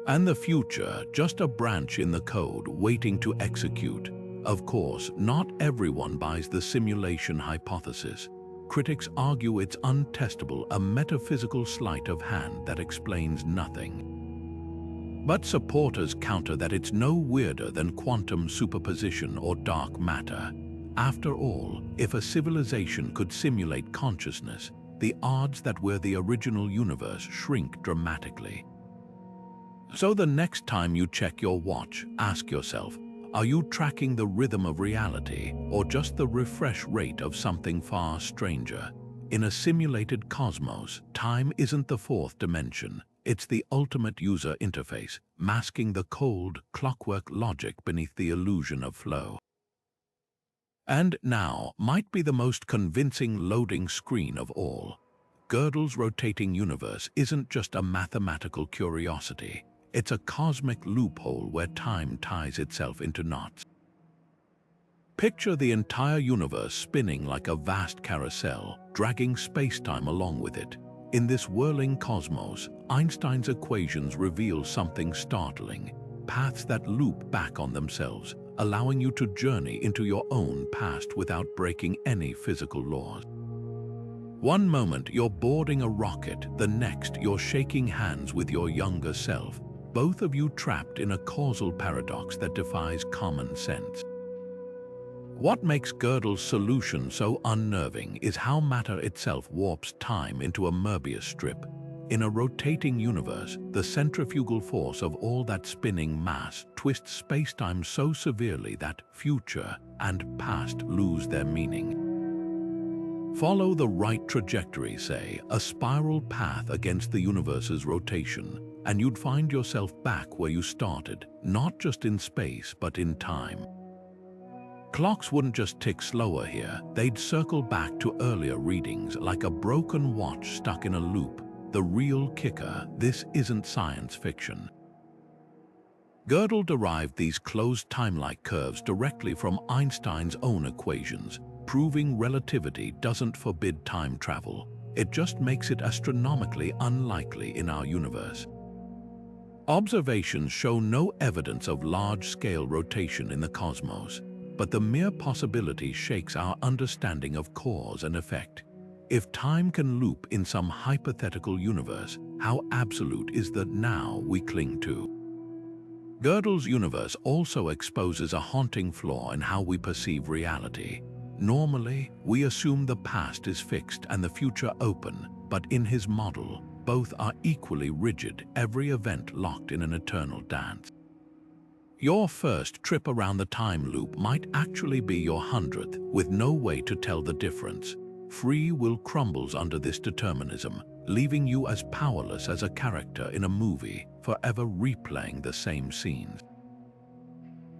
And the future, just a branch in the code waiting to execute. Of course, not everyone buys the simulation hypothesis. Critics argue it's untestable, a metaphysical sleight of hand that explains nothing. But supporters counter that it's no weirder than quantum superposition or dark matter. After all, if a civilization could simulate consciousness, the odds that we're the original universe shrink dramatically. So the next time you check your watch, ask yourself, are you tracking the rhythm of reality or just the refresh rate of something far stranger? In a simulated cosmos, time isn't the fourth dimension. It's the ultimate user interface, masking the cold, clockwork logic beneath the illusion of flow. And now might be the most convincing loading screen of all. Gödel's rotating universe isn't just a mathematical curiosity. It's a cosmic loophole where time ties itself into knots. Picture the entire universe spinning like a vast carousel, dragging space-time along with it. In this whirling cosmos, Einstein's equations reveal something startling, paths that loop back on themselves, allowing you to journey into your own past without breaking any physical laws. One moment you're boarding a rocket, the next you're shaking hands with your younger self, both of you trapped in a causal paradox that defies common sense. What makes Gödel's solution so unnerving is how matter itself warps time into a Möbius strip. In a rotating universe, the centrifugal force of all that spinning mass twists spacetime so severely that future and past lose their meaning. Follow the right trajectory, say, a spiral path against the universe's rotation, and you'd find yourself back where you started, not just in space but in time. Clocks wouldn't just tick slower here, they'd circle back to earlier readings like a broken watch stuck in a loop. The real kicker, this isn't science fiction. Gödel derived these closed time-like curves directly from Einstein's own equations, proving relativity doesn't forbid time travel. It just makes it astronomically unlikely in our universe. Observations show no evidence of large-scale rotation in the cosmos, but the mere possibility shakes our understanding of cause and effect. If time can loop in some hypothetical universe, how absolute is the now we cling to? Gödel's universe also exposes a haunting flaw in how we perceive reality. Normally, we assume the past is fixed and the future open, but in his model, both are equally rigid, every event locked in an eternal dance. Your first trip around the time loop might actually be your 100th, with no way to tell the difference. Free will crumbles under this determinism, leaving you as powerless as a character in a movie, forever replaying the same scenes.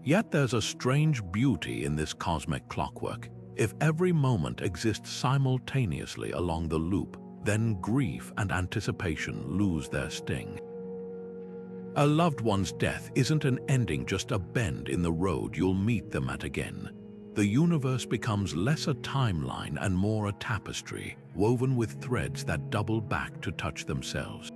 Yet there's a strange beauty in this cosmic clockwork. If every moment exists simultaneously along the loop, then grief and anticipation lose their sting. A loved one's death isn't an ending, just a bend in the road you'll meet them at again. The universe becomes less a timeline and more a tapestry, woven with threads that double back to touch themselves.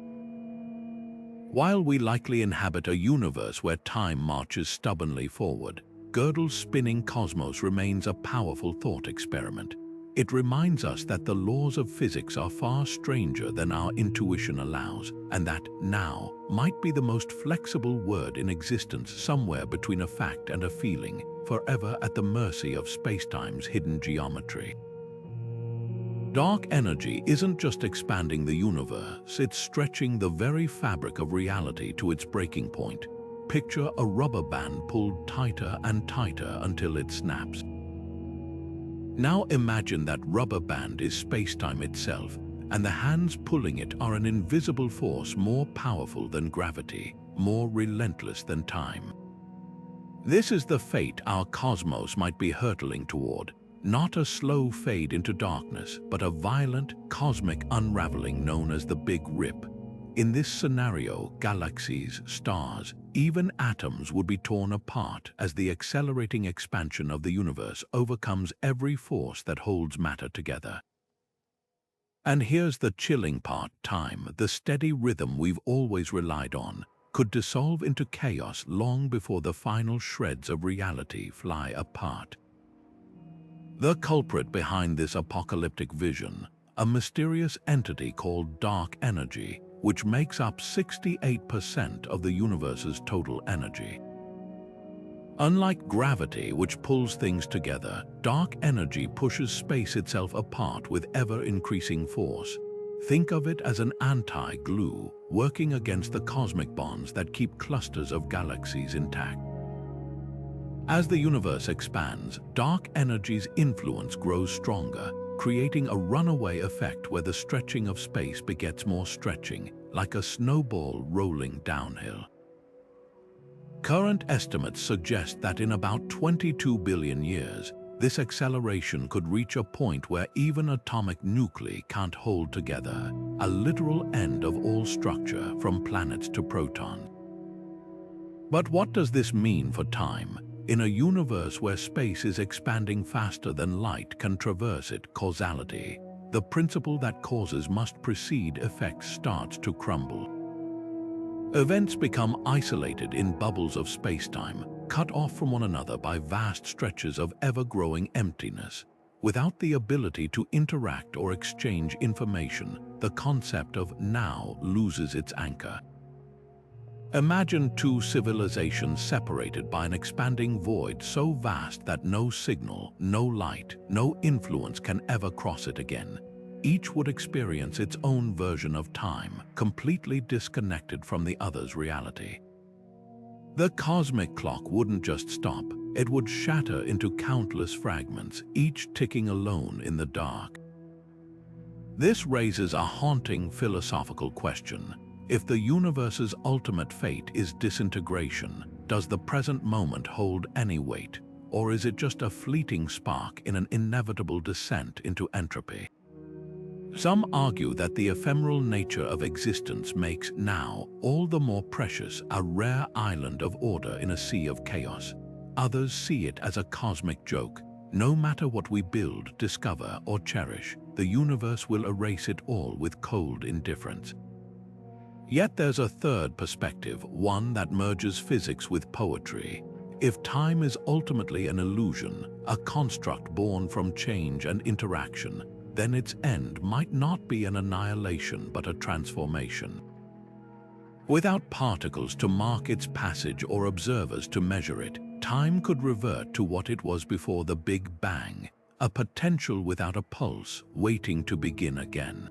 While we likely inhabit a universe where time marches stubbornly forward, Gödel's spinning cosmos remains a powerful thought experiment. It reminds us that the laws of physics are far stranger than our intuition allows, and that now might be the most flexible word in existence, somewhere between a fact and a feeling. forever at the mercy of spacetime's hidden geometry. Dark energy isn't just expanding the universe, it's stretching the very fabric of reality to its breaking point. Picture a rubber band pulled tighter and tighter until it snaps. Now imagine that rubber band is spacetime itself, and the hands pulling it are an invisible force more powerful than gravity, more relentless than time. This is the fate our cosmos might be hurtling toward. Not a slow fade into darkness, but a violent, cosmic unraveling known as the Big Rip. In this scenario, galaxies, stars, even atoms would be torn apart as the accelerating expansion of the universe overcomes every force that holds matter together. And here's the chilling part: time, the steady rhythm we've always relied on, could dissolve into chaos long before the final shreds of reality fly apart. The culprit behind this apocalyptic vision, a mysterious entity called dark energy, which makes up 68% of the universe's total energy. Unlike gravity, which pulls things together, dark energy pushes space itself apart with ever-increasing force. Think of it as an anti-glue, working against the cosmic bonds that keep clusters of galaxies intact. As the universe expands, dark energy's influence grows stronger, creating a runaway effect where the stretching of space begets more stretching, like a snowball rolling downhill. Current estimates suggest that in about 22 billion years, this acceleration could reach a point where even atomic nuclei can't hold together, a literal end of all structure from planets to protons. But what does this mean for time? In a universe where space is expanding faster than light can traverse it, causality, the principle that causes must precede effects, starts to crumble. Events become isolated in bubbles of spacetime, cut off from one another by vast stretches of ever-growing emptiness. Without the ability to interact or exchange information, the concept of now loses its anchor. Imagine two civilizations separated by an expanding void so vast that no signal, no light, no influence can ever cross it again. Each would experience its own version of time, completely disconnected from the other's reality. The cosmic clock wouldn't just stop, it would shatter into countless fragments, each ticking alone in the dark. This raises a haunting philosophical question. If the universe's ultimate fate is disintegration, does the present moment hold any weight, or is it just a fleeting spark in an inevitable descent into entropy? Some argue that the ephemeral nature of existence makes now all the more precious, a rare island of order in a sea of chaos. Others see it as a cosmic joke. No matter what we build, discover, or cherish, the universe will erase it all with cold indifference. Yet there's a third perspective, one that merges physics with poetry. If time is ultimately an illusion, a construct born from change and interaction, then its end might not be an annihilation but a transformation. Without particles to mark its passage or observers to measure it, time could revert to what it was before the Big Bang, a potential without a pulse, waiting to begin again.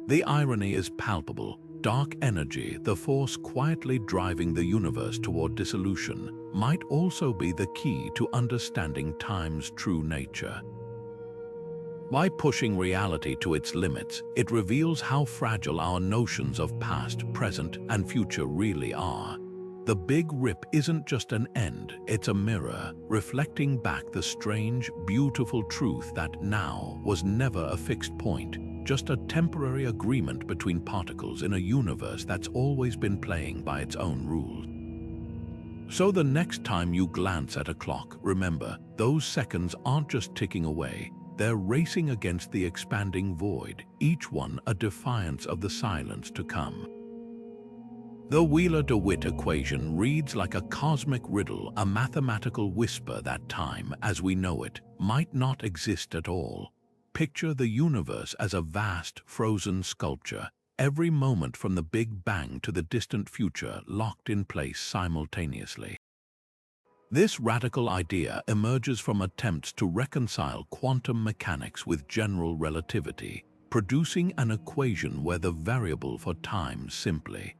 The irony is palpable. Dark energy, the force quietly driving the universe toward dissolution, might also be the key to understanding time's true nature. By pushing reality to its limits, it reveals how fragile our notions of past, present, and future really are. The Big Rip isn't just an end, it's a mirror, reflecting back the strange, beautiful truth that now was never a fixed point, just a temporary agreement between particles in a universe that's always been playing by its own rules. So the next time you glance at a clock, remember, those seconds aren't just ticking away, they're racing against the expanding void, each one a defiance of the silence to come. The Wheeler-DeWitt equation reads like a cosmic riddle, a mathematical whisper that time, as we know it, might not exist at all. Picture the universe as a vast, frozen sculpture, every moment from the Big Bang to the distant future locked in place simultaneously. This radical idea emerges from attempts to reconcile quantum mechanics with general relativity, producing an equation where the variable for time simply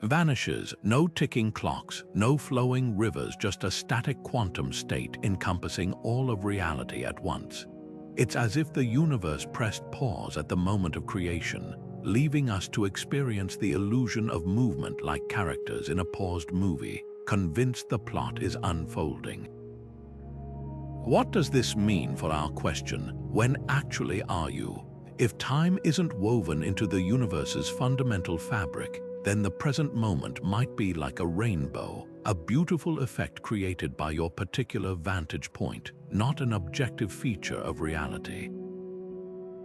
vanishes. No ticking clocks, no flowing rivers, just a static quantum state encompassing all of reality at once. It's as if the universe pressed pause at the moment of creation, leaving us to experience the illusion of movement like characters in a paused movie, convinced the plot is unfolding. What does this mean for our question, when actually are you? If time isn't woven into the universe's fundamental fabric, then the present moment might be like a rainbow, a beautiful effect created by your particular vantage point, not an objective feature of reality.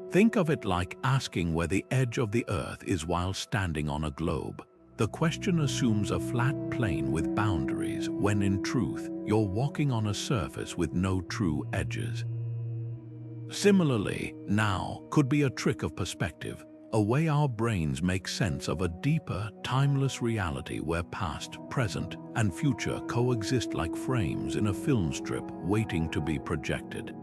Think of it like asking where the edge of the Earth is while standing on a globe. The question assumes a flat plane with boundaries, when in truth, you're walking on a surface with no true edges. Similarly, now could be a trick of perspective, a way our brains make sense of a deeper, timeless reality where past, present, and future coexist like frames in a film strip waiting to be projected.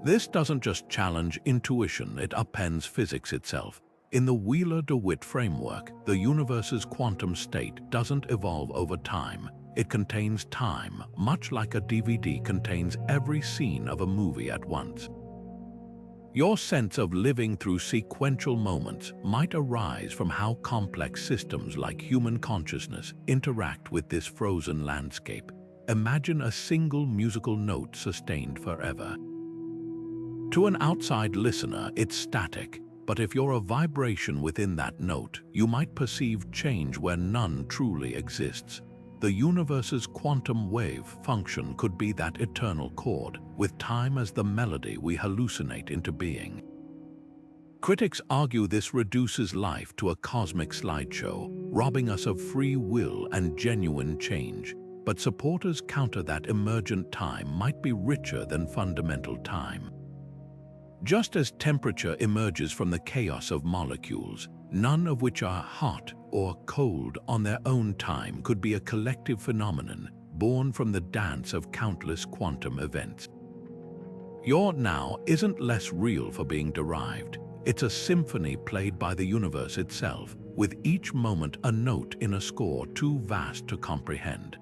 This doesn't just challenge intuition, it upends physics itself. In the Wheeler-DeWitt framework, the universe's quantum state doesn't evolve over time. It contains time, much like a DVD contains every scene of a movie at once. Your sense of living through sequential moments might arise from how complex systems like human consciousness interact with this frozen landscape. Imagine a single musical note sustained forever. To an outside listener, it's static, but if you're a vibration within that note, you might perceive change where none truly exists. The universe's quantum wave function could be that eternal chord, with time as the melody we hallucinate into being. Critics argue this reduces life to a cosmic slideshow, robbing us of free will and genuine change. But supporters counter that emergent time might be richer than fundamental time. Just as temperature emerges from the chaos of molecules, none of which are hot or cold on their own time, could be a collective phenomenon born from the dance of countless quantum events. Your now isn't less real for being derived. It's a symphony played by the universe itself, with each moment a note in a score too vast to comprehend.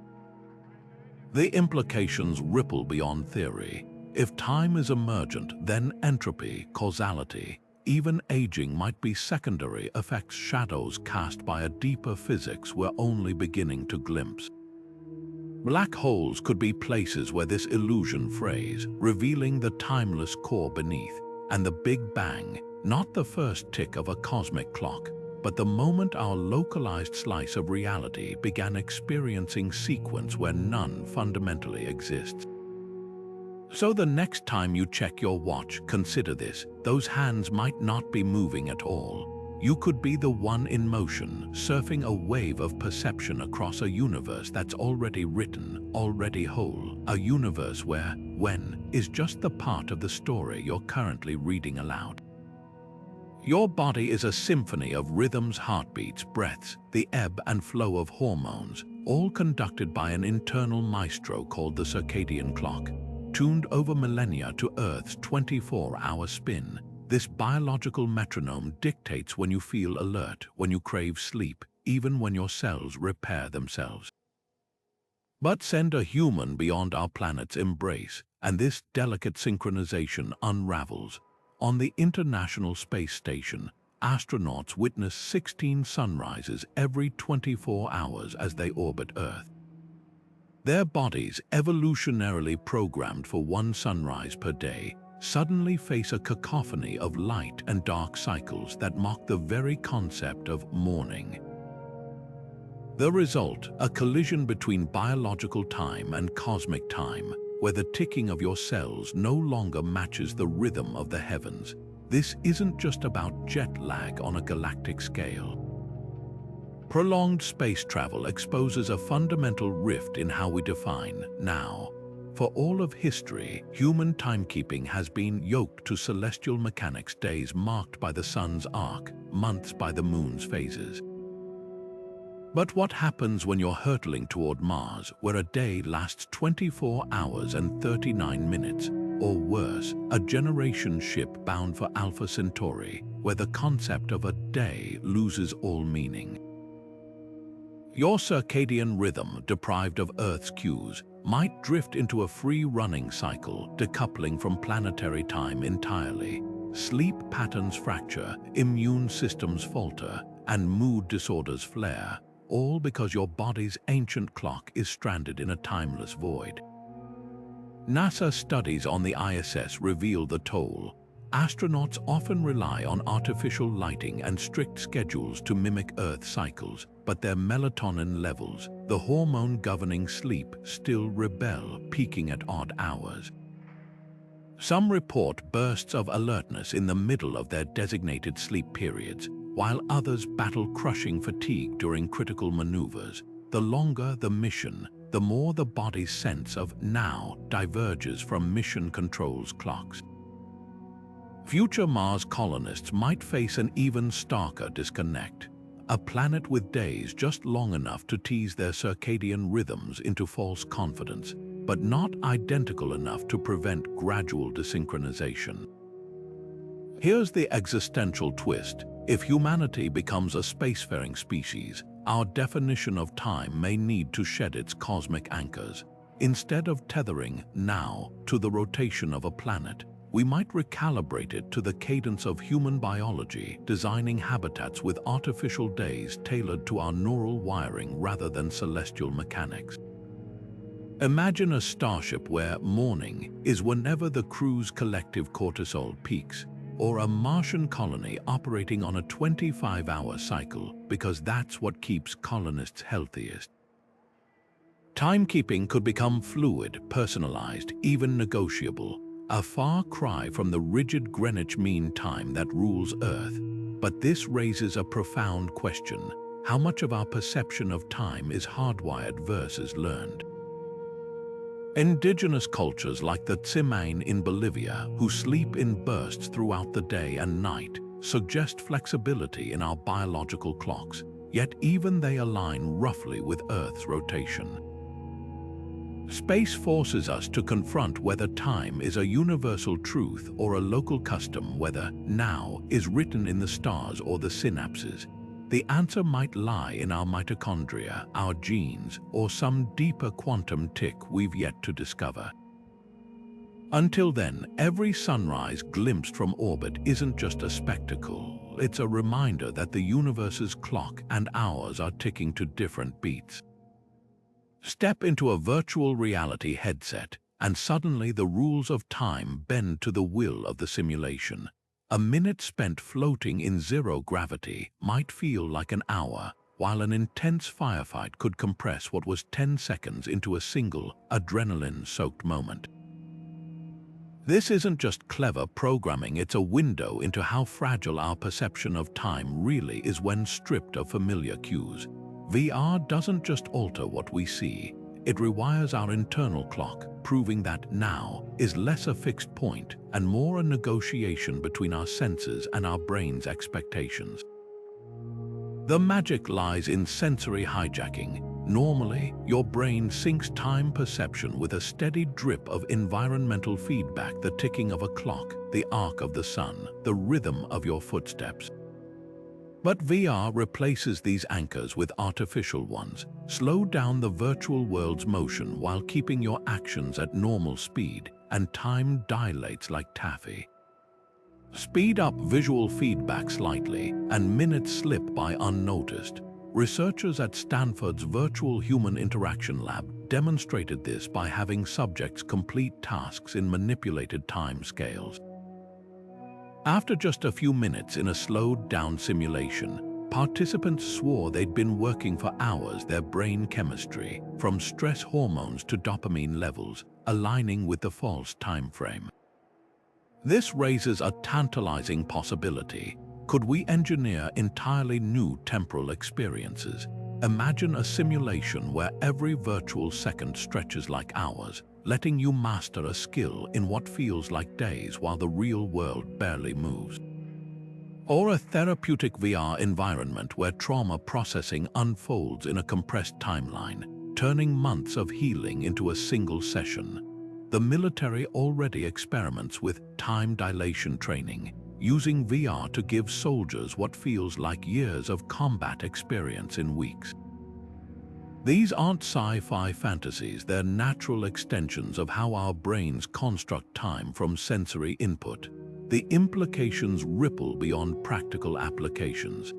The implications ripple beyond theory. If time is emergent, then entropy, causality, even aging might be secondary effects, shadows cast by a deeper physics we're only beginning to glimpse. Black holes could be places where this illusion frays, revealing the timeless core beneath, and the Big Bang, not the first tick of a cosmic clock, but the moment our localized slice of reality began experiencing sequence where none fundamentally exists. So the next time you check your watch, consider this: those hands might not be moving at all. You could be the one in motion, surfing a wave of perception across a universe that's already written, already whole, a universe where when is just the part of the story you're currently reading aloud. Your body is a symphony of rhythms, heartbeats, breaths, the ebb and flow of hormones, all conducted by an internal maestro called the circadian clock, tuned over millennia to Earth's 24-hour spin. This biological metronome dictates when you feel alert, when you crave sleep, even when your cells repair themselves. But send a human beyond our planet's embrace, and this delicate synchronization unravels. On the International Space Station, astronauts witness 16 sunrises every 24 hours as they orbit Earth. Their bodies, evolutionarily programmed for one sunrise per day, suddenly face a cacophony of light and dark cycles that mock the very concept of morning. The result, a collision between biological time and cosmic time, where the ticking of your cells no longer matches the rhythm of the heavens. This isn't just about jet lag on a galactic scale. Prolonged space travel exposes a fundamental rift in how we define now. For all of history, human timekeeping has been yoked to celestial mechanics, days marked by the sun's arc, months by the moon's phases. But what happens when you're hurtling toward Mars, where a day lasts 24 hours and 39 minutes? Or worse, a generation ship bound for Alpha Centauri, where the concept of a day loses all meaning. Your circadian rhythm, deprived of Earth's cues, might drift into a free-running cycle, decoupling from planetary time entirely. Sleep patterns fracture, immune systems falter, and mood disorders flare, all because your body's ancient clock is stranded in a timeless void. NASA studies on the ISS reveal the toll. Astronauts often rely on artificial lighting and strict schedules to mimic Earth cycles, but their melatonin levels, the hormone governing sleep, still rebel, peaking at odd hours. Some report bursts of alertness in the middle of their designated sleep periods, while others battle crushing fatigue during critical maneuvers. The longer the mission, the more the body's sense of now diverges from mission control's clocks. Future Mars colonists might face an even starker disconnect. A planet with days just long enough to tease their circadian rhythms into false confidence, but not identical enough to prevent gradual desynchronization. Here's the existential twist. If humanity becomes a spacefaring species, our definition of time may need to shed its cosmic anchors. Instead of tethering now to the rotation of a planet, we might recalibrate it to the cadence of human biology, designing habitats with artificial days tailored to our neural wiring rather than celestial mechanics. Imagine a starship where morning is whenever the crew's collective cortisol peaks, or a Martian colony operating on a 25-hour cycle, because that's what keeps colonists healthiest. Timekeeping could become fluid, personalized, even negotiable, a far cry from the rigid Greenwich Mean Time that rules Earth. But this raises a profound question: how much of our perception of time is hardwired versus learned? Indigenous cultures like the Tsimane in Bolivia, who sleep in bursts throughout the day and night, suggest flexibility in our biological clocks, yet even they align roughly with Earth's rotation. Space forces us to confront whether time is a universal truth or a local custom, whether now is written in the stars or the synapses. The answer might lie in our mitochondria, our genes, or some deeper quantum tick we've yet to discover. Until then, every sunrise glimpsed from orbit isn't just a spectacle. It's a reminder that the universe's clock and ours are ticking to different beats. Step into a virtual reality headset, and suddenly the rules of time bend to the will of the simulation. A minute spent floating in zero gravity might feel like an hour, while an intense firefight could compress what was 10 seconds into a single, adrenaline-soaked moment. This isn't just clever programming, it's a window into how fragile our perception of time really is when stripped of familiar cues. VR doesn't just alter what we see, it rewires our internal clock, proving that now is less a fixed point and more a negotiation between our senses and our brain's expectations. The magic lies in sensory hijacking. Normally, your brain syncs time perception with a steady drip of environmental feedback, the ticking of a clock, the arc of the sun, the rhythm of your footsteps. But VR replaces these anchors with artificial ones. Slow down the virtual world's motion while keeping your actions at normal speed, and time dilates like taffy. Speed up visual feedback slightly, and minutes slip by unnoticed. Researchers at Stanford's Virtual Human Interaction Lab demonstrated this by having subjects complete tasks in manipulated time scales. After just a few minutes in a slowed-down simulation, participants swore they'd been working for hours, their brain chemistry, from stress hormones to dopamine levels, aligning with the false time frame. This raises a tantalizing possibility. Could we engineer entirely new temporal experiences? Imagine a simulation where every virtual second stretches like hours, letting you master a skill in what feels like days while the real world barely moves. Or a therapeutic VR environment where trauma processing unfolds in a compressed timeline, turning months of healing into a single session. The military already experiments with time dilation training, using VR to give soldiers what feels like years of combat experience in weeks. These aren't sci-fi fantasies, they're natural extensions of how our brains construct time from sensory input. The implications ripple beyond practical applications.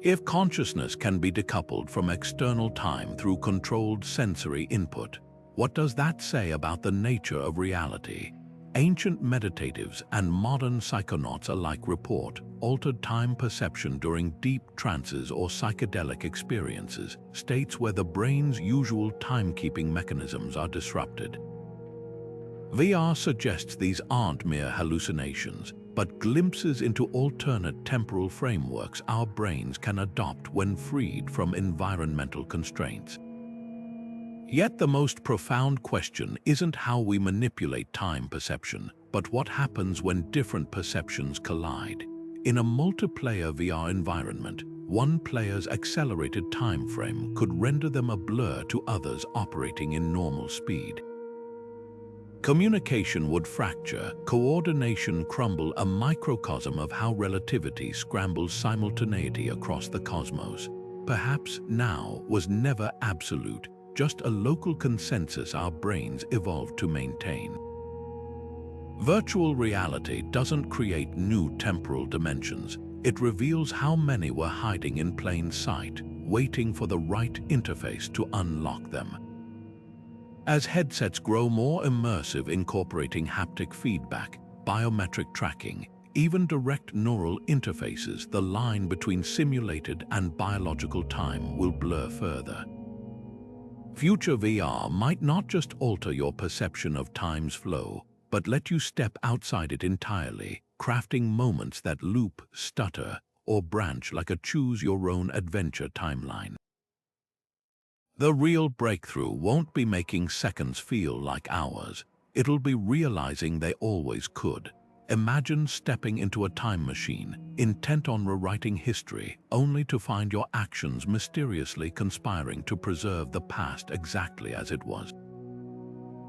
If consciousness can be decoupled from external time through controlled sensory input, what does that say about the nature of reality? Ancient meditatives and modern psychonauts alike report altered time perception during deep trances or psychedelic experiences, states where the brain's usual timekeeping mechanisms are disrupted. VR suggests these aren't mere hallucinations, but glimpses into alternate temporal frameworks our brains can adopt when freed from environmental constraints. Yet the most profound question isn't how we manipulate time perception, but what happens when different perceptions collide. In a multiplayer VR environment, one player's accelerated time frame could render them a blur to others operating in normal speed. Communication would fracture, coordination crumble, a microcosm of how relativity scrambles simultaneity across the cosmos. Perhaps now was never absolute, just a local consensus our brains evolved to maintain. Virtual reality doesn't create new temporal dimensions. It reveals how many were hiding in plain sight, waiting for the right interface to unlock them. As headsets grow more immersive, incorporating haptic feedback, biometric tracking, even direct neural interfaces, the line between simulated and biological time will blur further. Future VR might not just alter your perception of time's flow, but let you step outside it entirely, crafting moments that loop, stutter, or branch like a choose-your-own-adventure timeline. The real breakthrough won't be making seconds feel like hours. It'll be realizing they always could. Imagine stepping into a time machine, intent on rewriting history, only to find your actions mysteriously conspiring to preserve the past exactly as it was.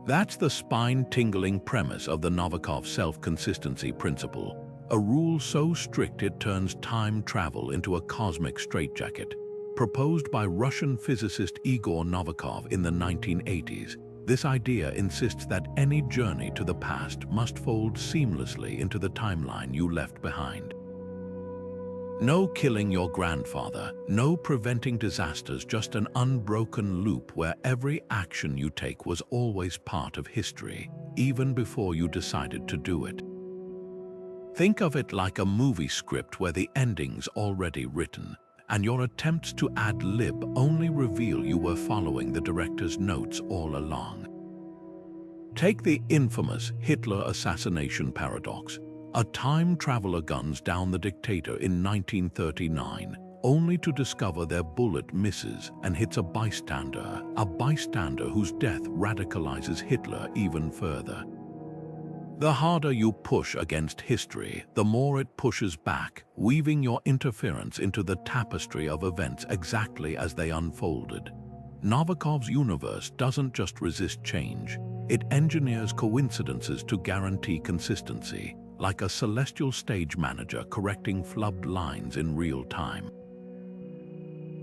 That's the spine-tingling premise of the Novikov self-consistency principle, a rule so strict it turns time travel into a cosmic straitjacket. Proposed by Russian physicist Igor Novikov in the 1980s, this idea insists that any journey to the past must fold seamlessly into the timeline you left behind. No killing your grandfather, no preventing disasters, just an unbroken loop where every action you take was always part of history, even before you decided to do it. Think of it like a movie script where the ending's already written, and your attempts to ad-lib only reveal you were following the director's notes all along. Take the infamous Hitler assassination paradox. A time traveler guns down the dictator in 1939, only to discover their bullet misses and hits a bystander whose death radicalizes Hitler even further. The harder you push against history, the more it pushes back, weaving your interference into the tapestry of events exactly as they unfolded. Novikov's universe doesn't just resist change, it engineers coincidences to guarantee consistency, like a celestial stage manager correcting flubbed lines in real time.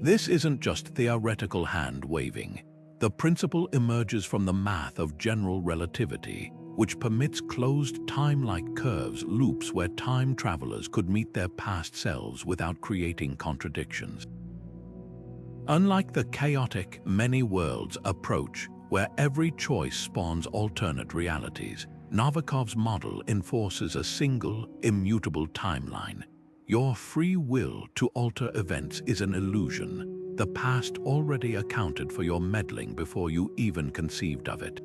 This isn't just theoretical hand-waving. The principle emerges from the math of general relativity, which permits closed time-like curves, loops where time travelers could meet their past selves without creating contradictions. Unlike the chaotic many worlds approach, where every choice spawns alternate realities, Novikov's model enforces a single, immutable timeline. Your free will to alter events is an illusion. The past already accounted for your meddling before you even conceived of it.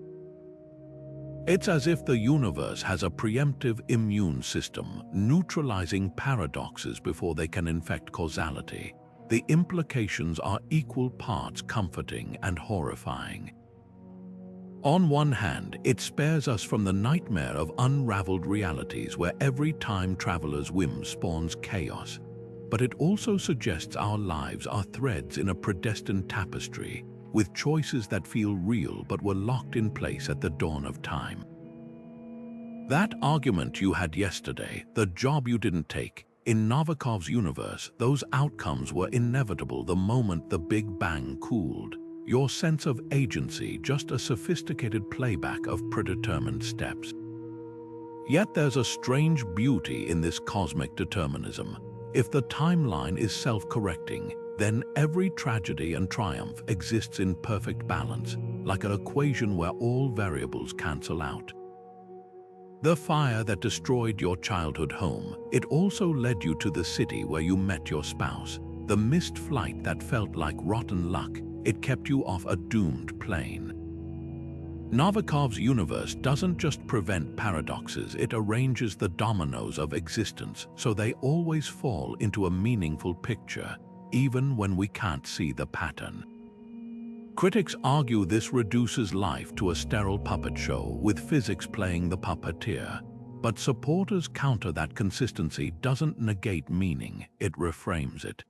It's as if the universe has a preemptive immune system, neutralizing paradoxes before they can infect causality. The implications are equal parts comforting and horrifying. On one hand, it spares us from the nightmare of unraveled realities where every time traveler's whim spawns chaos. But it also suggests our lives are threads in a predestined tapestry, with choices that feel real but were locked in place at the dawn of time. That argument you had yesterday, the job you didn't take, in Novikov's universe, those outcomes were inevitable the moment the Big Bang cooled. Your sense of agency just a sophisticated playback of predetermined steps. Yet there's a strange beauty in this cosmic determinism. If the timeline is self-correcting, then every tragedy and triumph exists in perfect balance, like an equation where all variables cancel out. The fire that destroyed your childhood home, it also led you to the city where you met your spouse. The missed flight that felt like rotten luck, it kept you off a doomed plane. Novikov's universe doesn't just prevent paradoxes, it arranges the dominoes of existence so they always fall into a meaningful picture, even when we can't see the pattern. Critics argue this reduces life to a sterile puppet show with physics playing the puppeteer, but supporters counter that consistency doesn't negate meaning, it reframes it.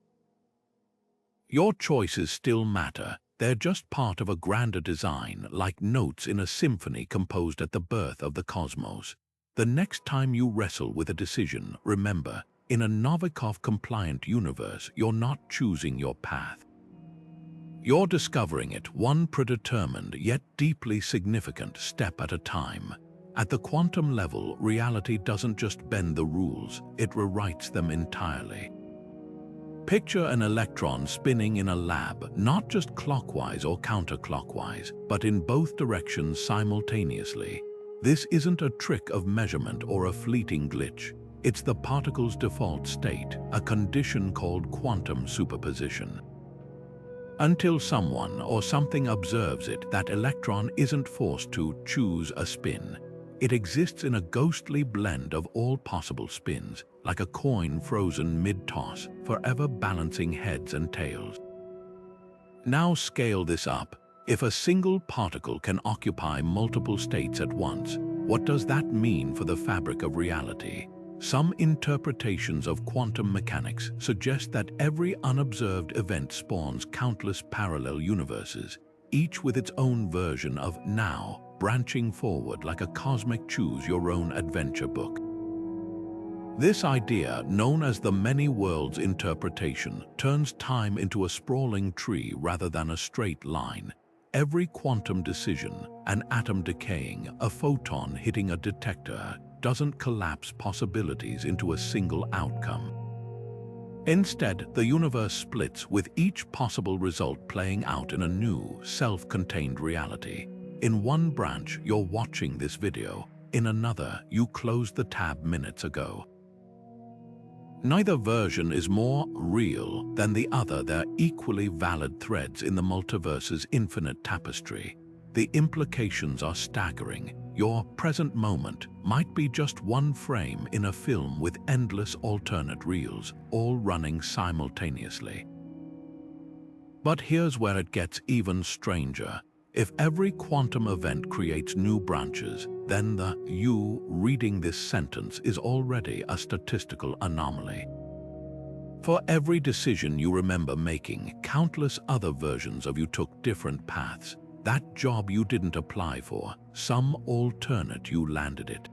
Your choices still matter. They're just part of a grander design, like notes in a symphony composed at the birth of the cosmos. The next time you wrestle with a decision, remember, in a Novikov-compliant universe, you're not choosing your path. You're discovering it, one predetermined yet deeply significant step at a time. At the quantum level, reality doesn't just bend the rules, it rewrites them entirely. Picture an electron spinning in a lab, not just clockwise or counterclockwise, but in both directions simultaneously. This isn't a trick of measurement or a fleeting glitch. It's the particle's default state, a condition called quantum superposition. Until someone or something observes it, that electron isn't forced to choose a spin. It exists in a ghostly blend of all possible spins, like a coin frozen mid-toss, forever balancing heads and tails. Now scale this up. If a single particle can occupy multiple states at once, what does that mean for the fabric of reality? Some interpretations of quantum mechanics suggest that every unobserved event spawns countless parallel universes, each with its own version of now, branching forward like a cosmic choose-your-own-adventure book. This idea, known as the many worlds interpretation, turns time into a sprawling tree rather than a straight line. Every quantum decision, an atom decaying, a photon hitting a detector, doesn't collapse possibilities into a single outcome. Instead, the universe splits, with each possible result playing out in a new, self-contained reality. In one branch, you're watching this video. In another, you closed the tab minutes ago. Neither version is more real than the other. They're equally valid threads in the multiverse's infinite tapestry. The implications are staggering. Your present moment might be just one frame in a film with endless alternate reels, all running simultaneously. But here's where it gets even stranger. If every quantum event creates new branches, then the you reading this sentence is already a statistical anomaly. For every decision you remember making, countless other versions of you took different paths. That job you didn't apply for, some alternate you landed it.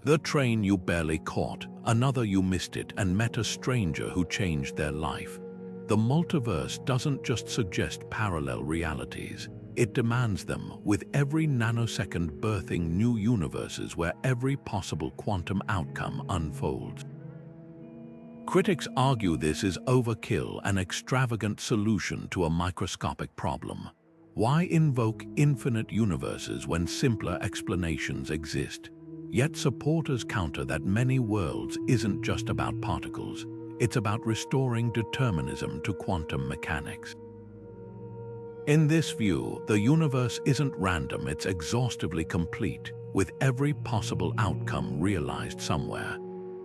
The train you barely caught, another you missed it and met a stranger who changed their life. The multiverse doesn't just suggest parallel realities, it demands them, with every nanosecond birthing new universes where every possible quantum outcome unfolds. Critics argue this is overkill, an extravagant solution to a microscopic problem. Why invoke infinite universes when simpler explanations exist? Yet supporters counter that many worlds isn't just about particles. It's about restoring determinism to quantum mechanics. In this view, the universe isn't random, it's exhaustively complete, with every possible outcome realized somewhere.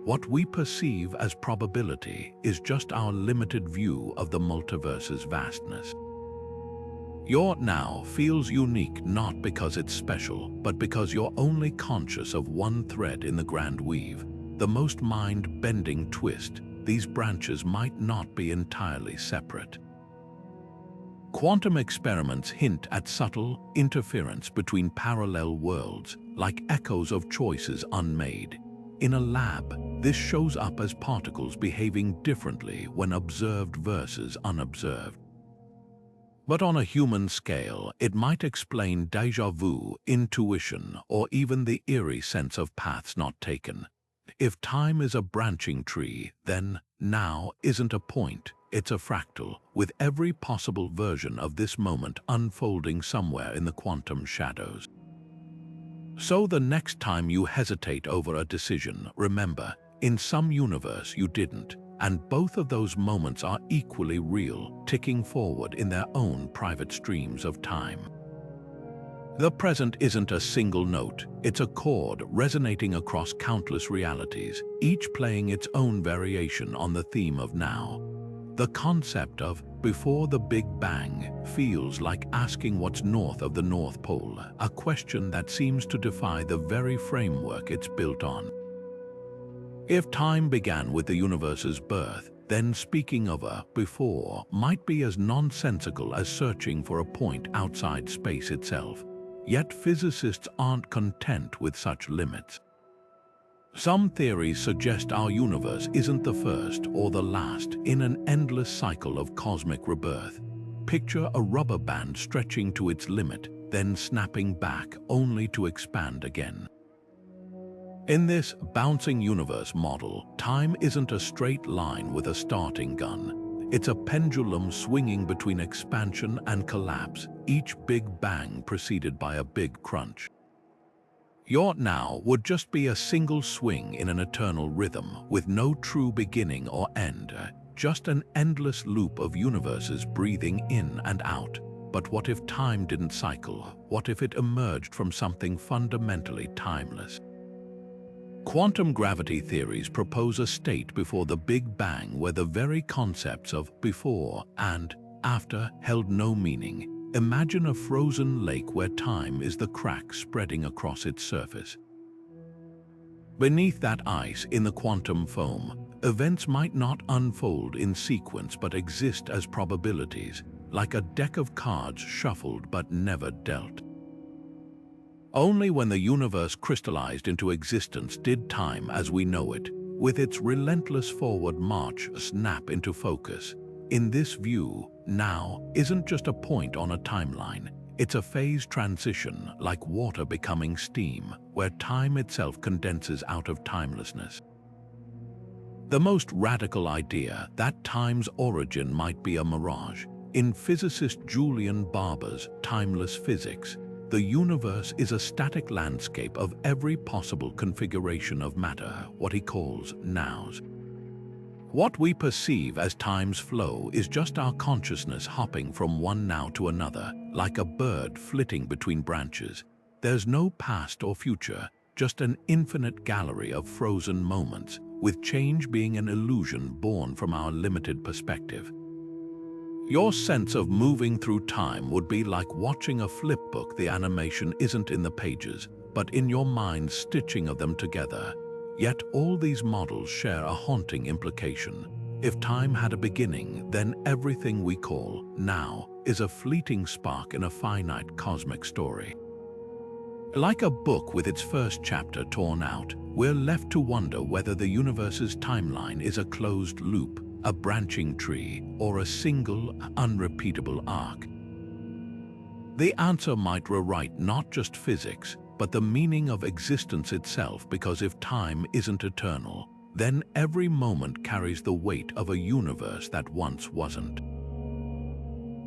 What we perceive as probability is just our limited view of the multiverse's vastness. Your now feels unique not because it's special, but because you're only conscious of one thread in the grand weave, the most mind-bending twist. These branches might not be entirely separate. Quantum experiments hint at subtle interference between parallel worlds, like echoes of choices unmade. In a lab, this shows up as particles behaving differently when observed versus unobserved. But on a human scale, it might explain déjà vu, intuition, or even the eerie sense of paths not taken. If time is a branching tree, then now isn't a point, it's a fractal, with every possible version of this moment unfolding somewhere in the quantum shadows. So the next time you hesitate over a decision, remember, in some universe you didn't, and both of those moments are equally real, ticking forward in their own private streams of time. The present isn't a single note, it's a chord resonating across countless realities, each playing its own variation on the theme of now. The concept of before the Big Bang feels like asking what's north of the North Pole, a question that seems to defy the very framework it's built on. If time began with the universe's birth, then speaking of a before might be as nonsensical as searching for a point outside space itself. Yet physicists aren't content with such limits. Some theories suggest our universe isn't the first or the last in an endless cycle of cosmic rebirth. Picture a rubber band stretching to its limit, then snapping back only to expand again. In this bouncing universe model, time isn't a straight line with a starting gun. It's a pendulum swinging between expansion and collapse, each big bang preceded by a big crunch. Your now would just be a single swing in an eternal rhythm, with no true beginning or end, just an endless loop of universes breathing in and out. But what if time didn't cycle? What if it emerged from something fundamentally timeless? Quantum gravity theories propose a state before the Big Bang where the very concepts of before and after held no meaning. Imagine a frozen lake where time is the crack spreading across its surface. Beneath that ice in the quantum foam, events might not unfold in sequence but exist as probabilities, like a deck of cards shuffled but never dealt. Only when the universe crystallized into existence did time as we know it, with its relentless forward march, snap into focus. In this view, now isn't just a point on a timeline, it's a phase transition like water becoming steam, where time itself condenses out of timelessness. The most radical idea that time's origin might be a mirage. In physicist Julian Barber's Timeless Physics, the universe is a static landscape of every possible configuration of matter, what he calls nows. What we perceive as time's flow is just our consciousness hopping from one now to another, like a bird flitting between branches. There's no past or future, just an infinite gallery of frozen moments, with change being an illusion born from our limited perspective. Your sense of moving through time would be like watching a flipbook. The animation isn't in the pages, but in your mind's stitching of them together. Yet all these models share a haunting implication. If time had a beginning, then everything we call now is a fleeting spark in a finite cosmic story. Like a book with its first chapter torn out, we're left to wonder whether the universe's timeline is a closed loop, a branching tree, or a single, unrepeatable arc. The answer might rewrite not just physics, but the meaning of existence itself, because if time isn't eternal, then every moment carries the weight of a universe that once wasn't,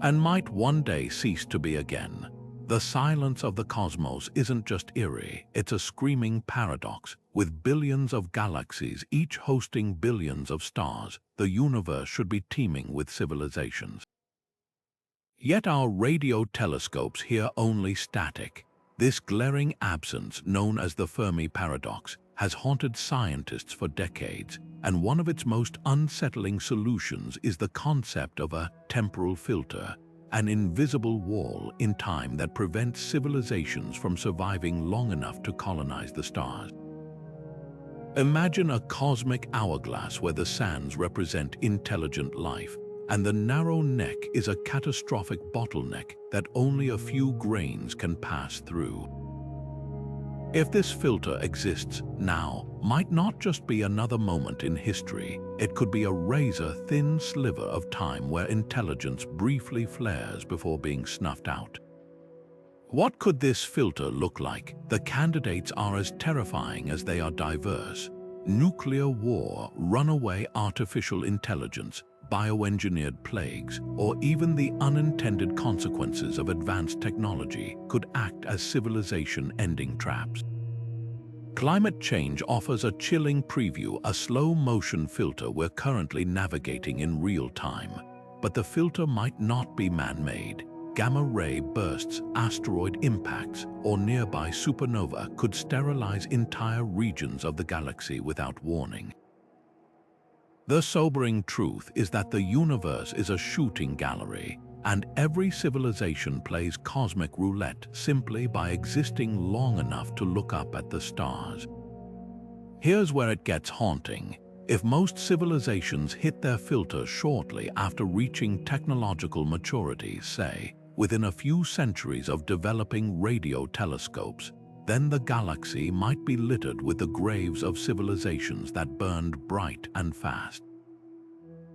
and might one day cease to be again. The silence of the cosmos isn't just eerie, it's a screaming paradox. With billions of galaxies, each hosting billions of stars, the universe should be teeming with civilizations. Yet our radio telescopes hear only static. This glaring absence, known as the Fermi paradox, has haunted scientists for decades, and one of its most unsettling solutions is the concept of a temporal filter, an invisible wall in time that prevents civilizations from surviving long enough to colonize the stars. Imagine a cosmic hourglass where the sands represent intelligent life, and the narrow neck is a catastrophic bottleneck that only a few grains can pass through. If this filter exists now, might not just be another moment in history, it could be a razor-thin sliver of time where intelligence briefly flares before being snuffed out. What could this filter look like? The candidates are as terrifying as they are diverse. Nuclear war, runaway artificial intelligence, bioengineered plagues, or even the unintended consequences of advanced technology could act as civilization-ending traps. Climate change offers a chilling preview, a slow-motion filter we're currently navigating in real time. But the filter might not be man-made. Gamma-ray bursts, asteroid impacts, or nearby supernova could sterilize entire regions of the galaxy without warning. The sobering truth is that the universe is a shooting gallery, and every civilization plays cosmic roulette simply by existing long enough to look up at the stars. Here's where it gets haunting. If most civilizations hit their filter shortly after reaching technological maturity, say, within a few centuries of developing radio telescopes, then the galaxy might be littered with the graves of civilizations that burned bright and fast.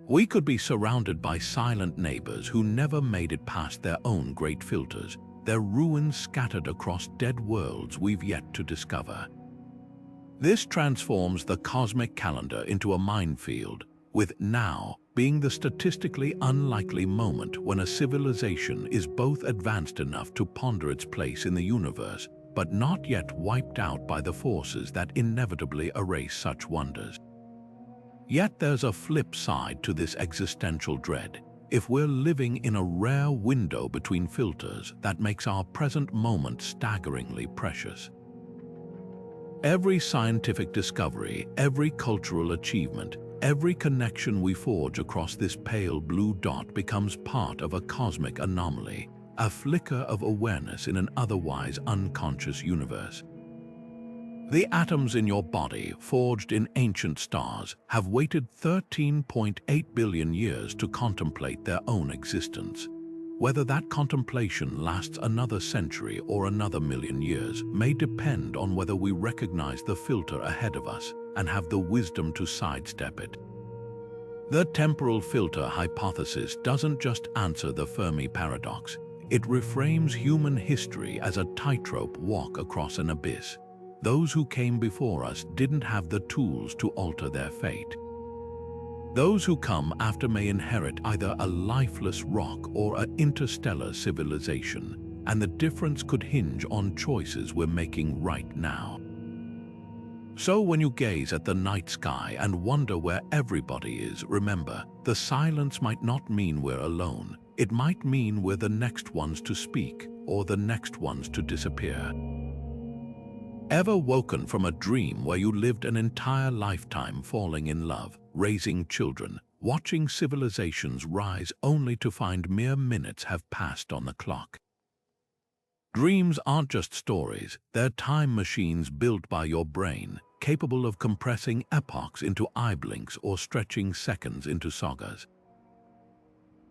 We could be surrounded by silent neighbors who never made it past their own great filters, their ruins scattered across dead worlds we've yet to discover. This transforms the cosmic calendar into a minefield, with now being the statistically unlikely moment when a civilization is both advanced enough to ponder its place in the universe, but not yet wiped out by the forces that inevitably erase such wonders. Yet there's a flip side to this existential dread. If we're living in a rare window between filters that makes our present moment staggeringly precious. Every scientific discovery, every cultural achievement, every connection we forge across this pale blue dot becomes part of a cosmic anomaly, a flicker of awareness in an otherwise unconscious universe. The atoms in your body, forged in ancient stars, have waited 13.8 billion years to contemplate their own existence. Whether that contemplation lasts another century or another million years may depend on whether we recognize the filter ahead of us and have the wisdom to sidestep it. The temporal filter hypothesis doesn't just answer the Fermi paradox. It reframes human history as a tightrope walk across an abyss. Those who came before us didn't have the tools to alter their fate. Those who come after may inherit either a lifeless rock or an interstellar civilization, and the difference could hinge on choices we're making right now. So when you gaze at the night sky and wonder where everybody is, remember, the silence might not mean we're alone. It might mean we're the next ones to speak or the next ones to disappear. Ever woken from a dream where you lived an entire lifetime falling in love, raising children, watching civilizations rise only to find mere minutes have passed on the clock? Dreams aren't just stories, they're time machines built by your brain, capable of compressing epochs into eye blinks or stretching seconds into sagas.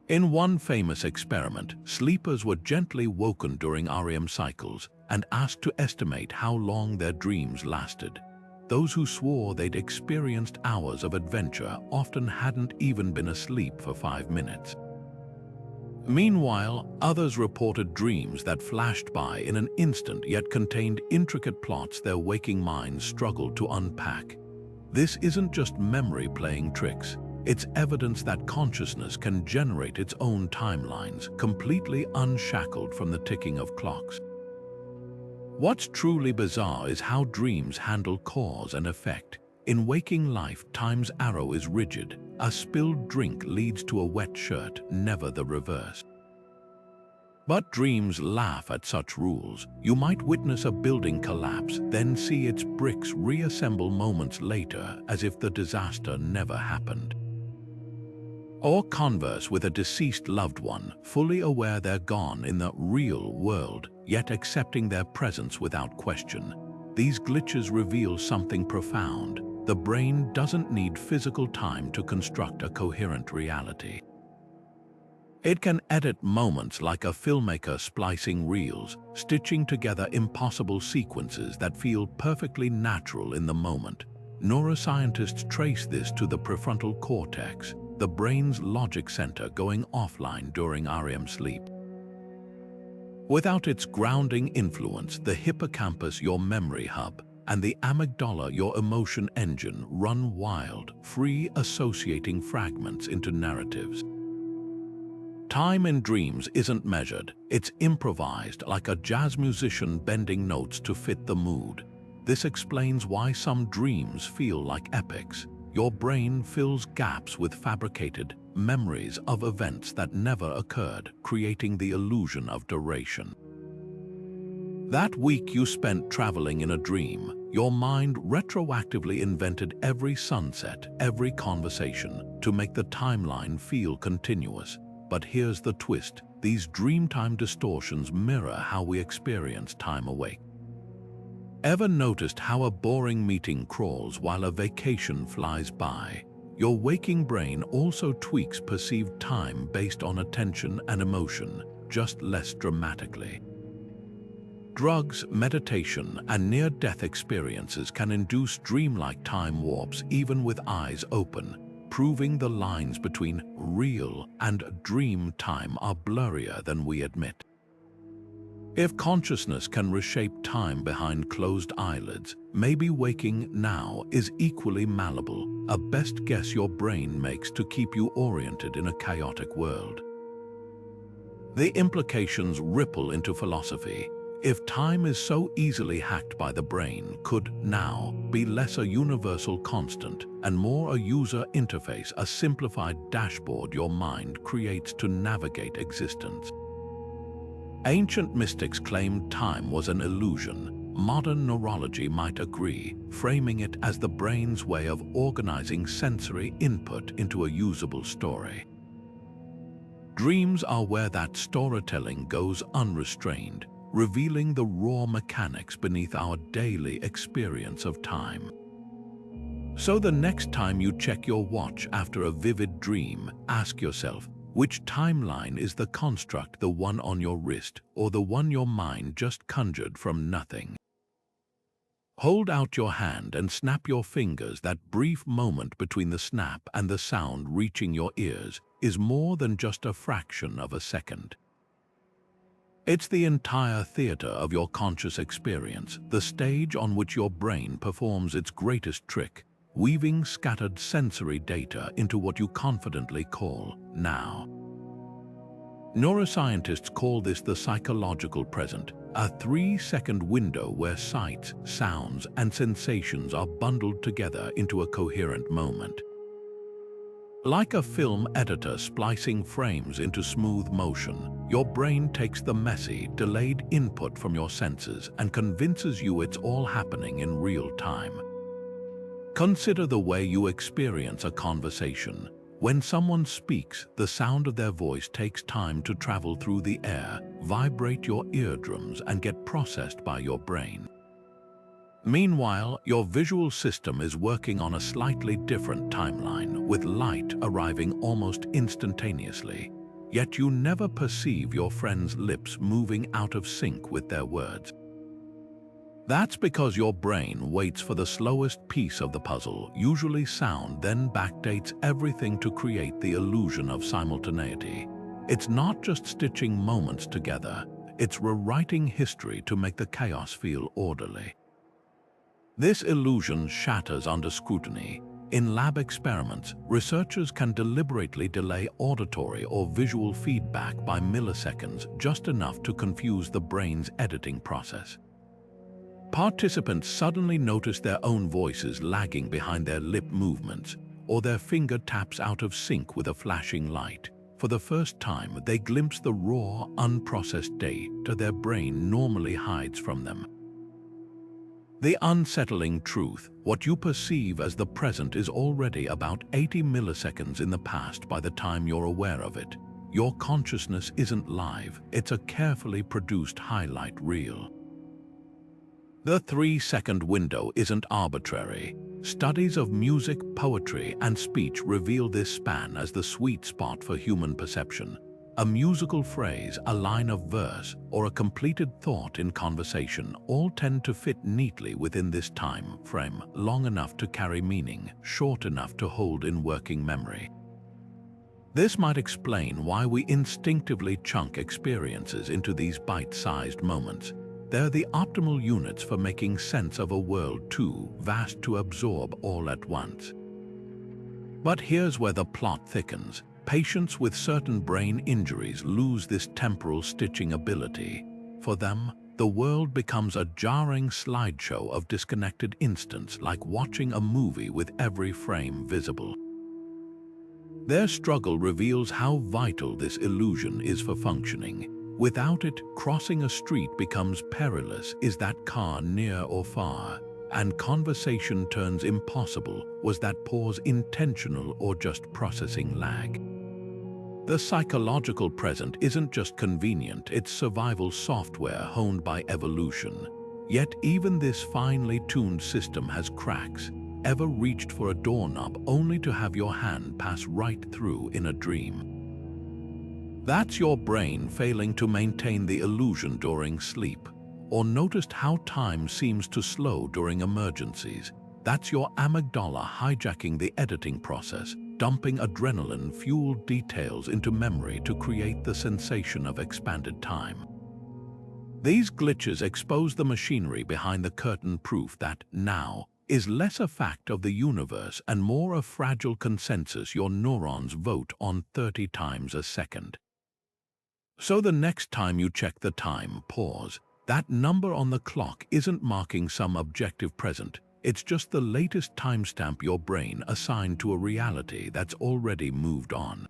In one famous experiment, sleepers were gently woken during REM cycles and asked to estimate how long their dreams lasted. Those who swore they'd experienced hours of adventure often hadn't even been asleep for 5 minutes. Meanwhile, others reported dreams that flashed by in an instant yet contained intricate plots their waking minds struggled to unpack. This isn't just memory playing tricks. It's evidence that consciousness can generate its own timelines, completely unshackled from the ticking of clocks. What's truly bizarre is how dreams handle cause and effect. In waking life, time's arrow is rigid. A spilled drink leads to a wet shirt, never the reverse. But dreams laugh at such rules. You might witness a building collapse, then see its bricks reassemble moments later as if the disaster never happened. Or converse with a deceased loved one, fully aware they're gone in the real world, yet accepting their presence without question. These glitches reveal something profound. The brain doesn't need physical time to construct a coherent reality. It can edit moments like a filmmaker splicing reels, stitching together impossible sequences that feel perfectly natural in the moment. Neuroscientists trace this to the prefrontal cortex, the brain's logic center going offline during REM sleep. Without its grounding influence, the hippocampus, your memory hub, and the amygdala, your emotion engine, run wild, free associating fragments into narratives. Time in dreams isn't measured, it's improvised like a jazz musician bending notes to fit the mood. This explains why some dreams feel like epics. Your brain fills gaps with fabricated memories of events that never occurred, creating the illusion of duration. That week you spent traveling in a dream, your mind retroactively invented every sunset, every conversation, to make the timeline feel continuous. But here's the twist: these dreamtime distortions mirror how we experience time awake. Ever noticed how a boring meeting crawls while a vacation flies by? Your waking brain also tweaks perceived time based on attention and emotion, just less dramatically. Drugs, meditation, and near-death experiences can induce dreamlike time warps even with eyes open, proving the lines between real and dream time are blurrier than we admit. If consciousness can reshape time behind closed eyelids, maybe waking now is equally malleable, a best guess your brain makes to keep you oriented in a chaotic world. The implications ripple into philosophy. If time is so easily hacked by the brain, could now be less a universal constant and more a user interface, a simplified dashboard your mind creates to navigate existence? Ancient mystics claimed time was an illusion. Modern neurology might agree, framing it as the brain's way of organizing sensory input into a usable story. Dreams are where that storytelling goes unrestrained, revealing the raw mechanics beneath our daily experience of time. So the next time you check your watch after a vivid dream, ask yourself, which timeline is the construct, the one on your wrist or the one your mind just conjured from nothing? Hold out your hand and snap your fingers. That brief moment between the snap and the sound reaching your ears is more than just a fraction of a second. It's the entire theater of your conscious experience, the stage on which your brain performs its greatest trick, weaving scattered sensory data into what you confidently call now. Neuroscientists call this the psychological present, a 3-second window where sights, sounds, and sensations are bundled together into a coherent moment. Like a film editor splicing frames into smooth motion, your brain takes the messy, delayed input from your senses and convinces you it's all happening in real time. Consider the way you experience a conversation. When someone speaks, the sound of their voice takes time to travel through the air, vibrate your eardrums, and get processed by your brain. Meanwhile, your visual system is working on a slightly different timeline, with light arriving almost instantaneously. Yet you never perceive your friend's lips moving out of sync with their words. That's because your brain waits for the slowest piece of the puzzle, usually sound, then backdates everything to create the illusion of simultaneity. It's not just stitching moments together, it's rewriting history to make the chaos feel orderly. This illusion shatters under scrutiny. In lab experiments, researchers can deliberately delay auditory or visual feedback by milliseconds, just enough to confuse the brain's editing process. Participants suddenly notice their own voices lagging behind their lip movements, or their finger taps out of sync with a flashing light. For the first time, they glimpse the raw, unprocessed data their brain normally hides from them. The unsettling truth, what you perceive as the present is already about 80 milliseconds in the past by the time you're aware of it. Your consciousness isn't live, it's a carefully produced highlight reel. The 3-second window isn't arbitrary. Studies of music, poetry, and speech reveal this span as the sweet spot for human perception. A musical phrase, a line of verse, or a completed thought in conversation all tend to fit neatly within this time frame, long enough to carry meaning, short enough to hold in working memory. This might explain why we instinctively chunk experiences into these bite-sized moments. They're the optimal units for making sense of a world too vast to absorb all at once. But here's where the plot thickens. Patients with certain brain injuries lose this temporal stitching ability. For them, the world becomes a jarring slideshow of disconnected instants, like watching a movie with every frame visible. Their struggle reveals how vital this illusion is for functioning. Without it, crossing a street becomes perilous. Is that car near or far? And conversation turns impossible. Was that pause intentional or just processing lag? The psychological present isn't just convenient, it's survival software honed by evolution. Yet even this finely tuned system has cracks. Ever reached for a doorknob only to have your hand pass right through in a dream? That's your brain failing to maintain the illusion during sleep. Or noticed how time seems to slow during emergencies? That's your amygdala hijacking the editing process, dumping adrenaline-fueled details into memory to create the sensation of expanded time. These glitches expose the machinery behind the curtain, proof that now is less a fact of the universe and more a fragile consensus your neurons vote on 30 times a second. So the next time you check the time, pause. That number on the clock isn't marking some objective present. It's just the latest timestamp your brain assigned to a reality that's already moved on.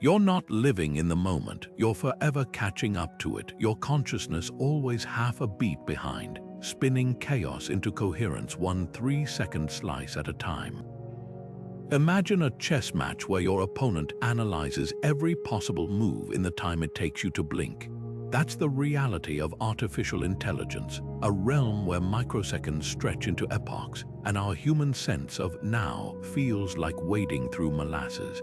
You're not living in the moment, you're forever catching up to it, your consciousness always half a beat behind, spinning chaos into coherence, one 3-second slice at a time. Imagine a chess match where your opponent analyzes every possible move in the time it takes you to blink. That's the reality of artificial intelligence, a realm where microseconds stretch into epochs, and our human sense of now feels like wading through molasses.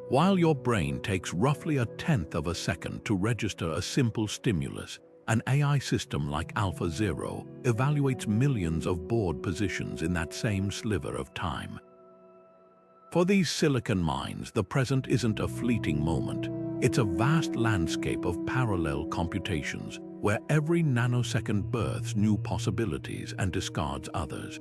While your brain takes roughly 1/10 of a second to register a simple stimulus, an AI system like AlphaZero evaluates millions of board positions in that same sliver of time. For these silicon minds, the present isn't a fleeting moment. It's a vast landscape of parallel computations where every nanosecond births new possibilities and discards others.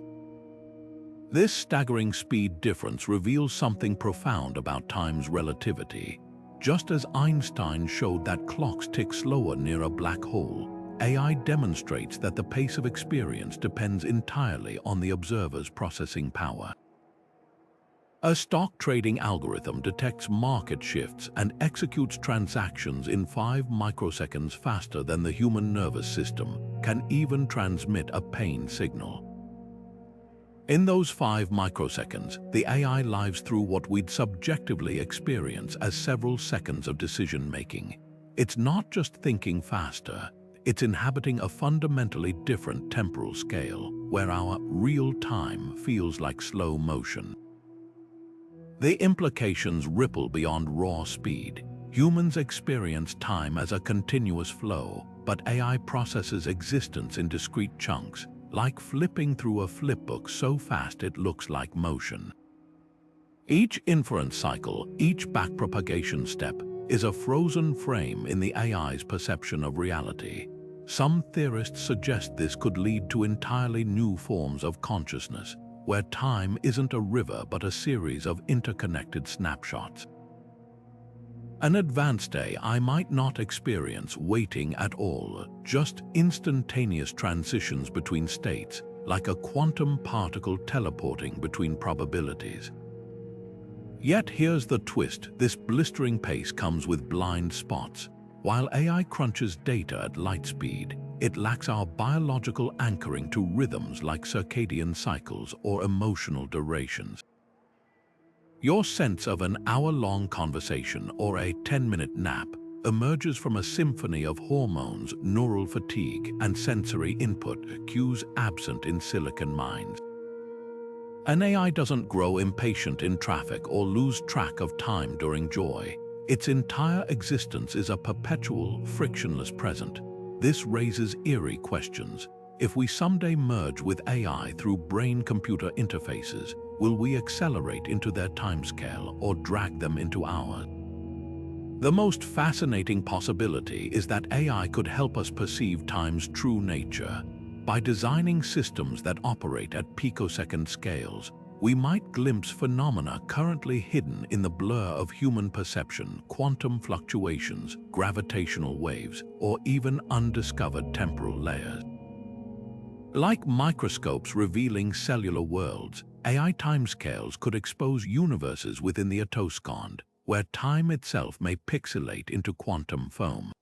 This staggering speed difference reveals something profound about time's relativity. Just as Einstein showed that clocks tick slower near a black hole, AI demonstrates that the pace of experience depends entirely on the observer's processing power. A stock trading algorithm detects market shifts and executes transactions in 5 microseconds faster than the human nervous system can even transmit a pain signal. In those 5 microseconds, the AI lives through what we'd subjectively experience as several seconds of decision-making. It's not just thinking faster, it's inhabiting a fundamentally different temporal scale, where our real time feels like slow motion. The implications ripple beyond raw speed. Humans experience time as a continuous flow, but AI processes existence in discrete chunks, like flipping through a flipbook so fast it looks like motion. Each inference cycle, each backpropagation step, is a frozen frame in the AI's perception of reality. Some theorists suggest this could lead to entirely new forms of consciousness, where time isn't a river but a series of interconnected snapshots. An advanced AI might not experience waiting at all, just instantaneous transitions between states, like a quantum particle teleporting between probabilities. Yet here's the twist: this blistering pace comes with blind spots. While AI crunches data at light speed, it lacks our biological anchoring to rhythms like circadian cycles or emotional durations. Your sense of an hour-long conversation or a 10-minute nap emerges from a symphony of hormones, neural fatigue, and sensory input cues absent in silicon minds. An AI doesn't grow impatient in traffic or lose track of time during joy. Its entire existence is a perpetual, frictionless present. This raises eerie questions. If we someday merge with AI through brain-computer interfaces, will we accelerate into their timescale or drag them into ours? The most fascinating possibility is that AI could help us perceive time's true nature. By designing systems that operate at picosecond scales, we might glimpse phenomena currently hidden in the blur of human perception, quantum fluctuations, gravitational waves, or even undiscovered temporal layers. Like microscopes revealing cellular worlds, AI timescales could expose universes within the attoscond, where time itself may pixelate into quantum foam.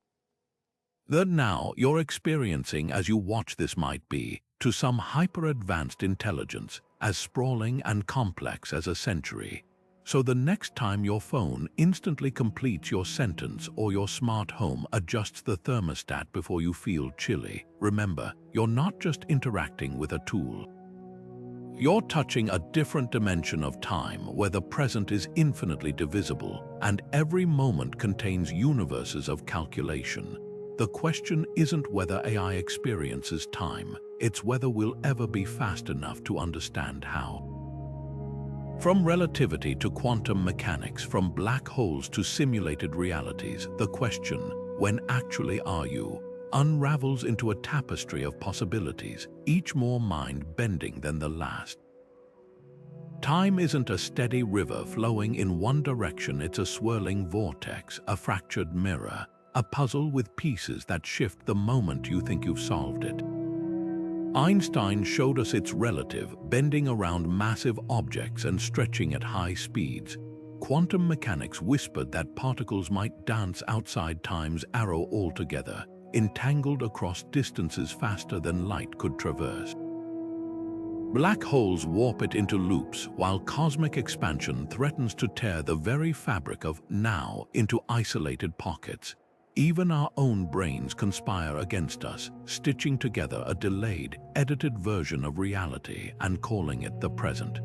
The now you're experiencing as you watch this might be, to some hyper-advanced intelligence, as sprawling and complex as a century. So the next time your phone instantly completes your sentence or your smart home adjusts the thermostat before you feel chilly, remember, you're not just interacting with a tool. You're touching a different dimension of time where the present is infinitely divisible and every moment contains universes of calculation. The question isn't whether AI experiences time, it's whether we'll ever be fast enough to understand how. From relativity to quantum mechanics, from black holes to simulated realities, the question, when actually are you, unravels into a tapestry of possibilities, each more mind-bending than the last. Time isn't a steady river flowing in one direction, it's a swirling vortex, a fractured mirror, a puzzle with pieces that shift the moment you think you've solved it. Einstein showed us its relative, bending around massive objects and stretching at high speeds. Quantum mechanics whispered that particles might dance outside time's arrow altogether, entangled across distances faster than light could traverse. Black holes warp it into loops, while cosmic expansion threatens to tear the very fabric of now into isolated pockets. Even our own brains conspire against us, stitching together a delayed, edited version of reality and calling it the present.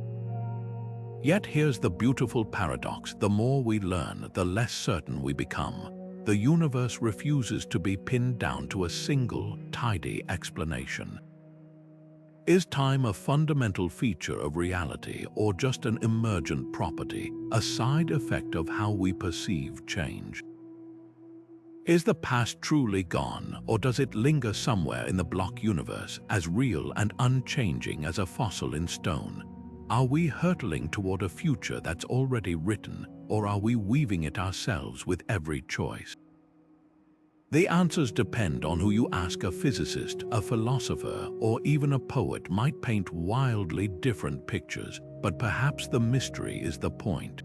Yet here's the beautiful paradox: the more we learn, the less certain we become. The universe refuses to be pinned down to a single, tidy explanation. Is time a fundamental feature of reality or just an emergent property, a side effect of how we perceive change? Is the past truly gone, or does it linger somewhere in the block universe, as real and unchanging as a fossil in stone? Are we hurtling toward a future that's already written, or are we weaving it ourselves with every choice? The answers depend on who you ask. A physicist, a philosopher, or even a poet might paint wildly different pictures, but perhaps the mystery is the point.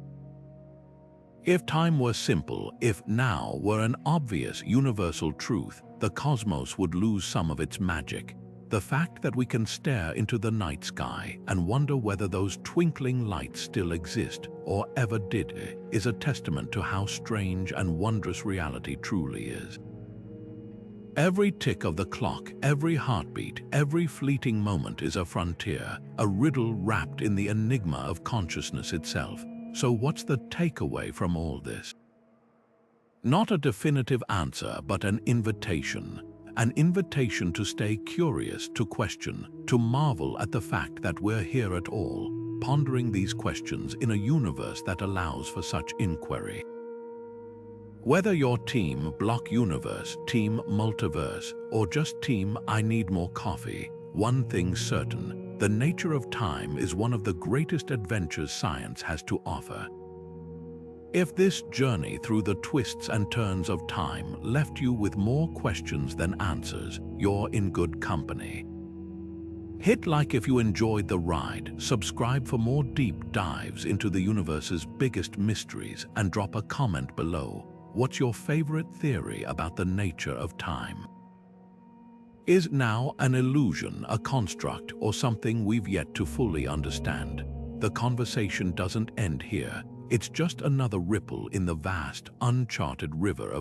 If time were simple, if now were an obvious universal truth, the cosmos would lose some of its magic. The fact that we can stare into the night sky and wonder whether those twinkling lights still exist or ever did is a testament to how strange and wondrous reality truly is. Every tick of the clock, every heartbeat, every fleeting moment is a frontier, a riddle wrapped in the enigma of consciousness itself. So what's the takeaway from all this? Not a definitive answer, but an invitation. An invitation to stay curious, to question, to marvel at the fact that we're here at all, pondering these questions in a universe that allows for such inquiry. Whether you're Team Block Universe, Team Multiverse, or just Team I Need More Coffee, one thing's certain: the nature of time is one of the greatest adventures science has to offer. If this journey through the twists and turns of time left you with more questions than answers, you're in good company. Hit like if you enjoyed the ride, subscribe for more deep dives into the universe's biggest mysteries, and drop a comment below. What's your favorite theory about the nature of time? is now an illusion, a construct, or something we've yet to fully understand. The conversation doesn't end here. It's just another ripple in the vast, uncharted river of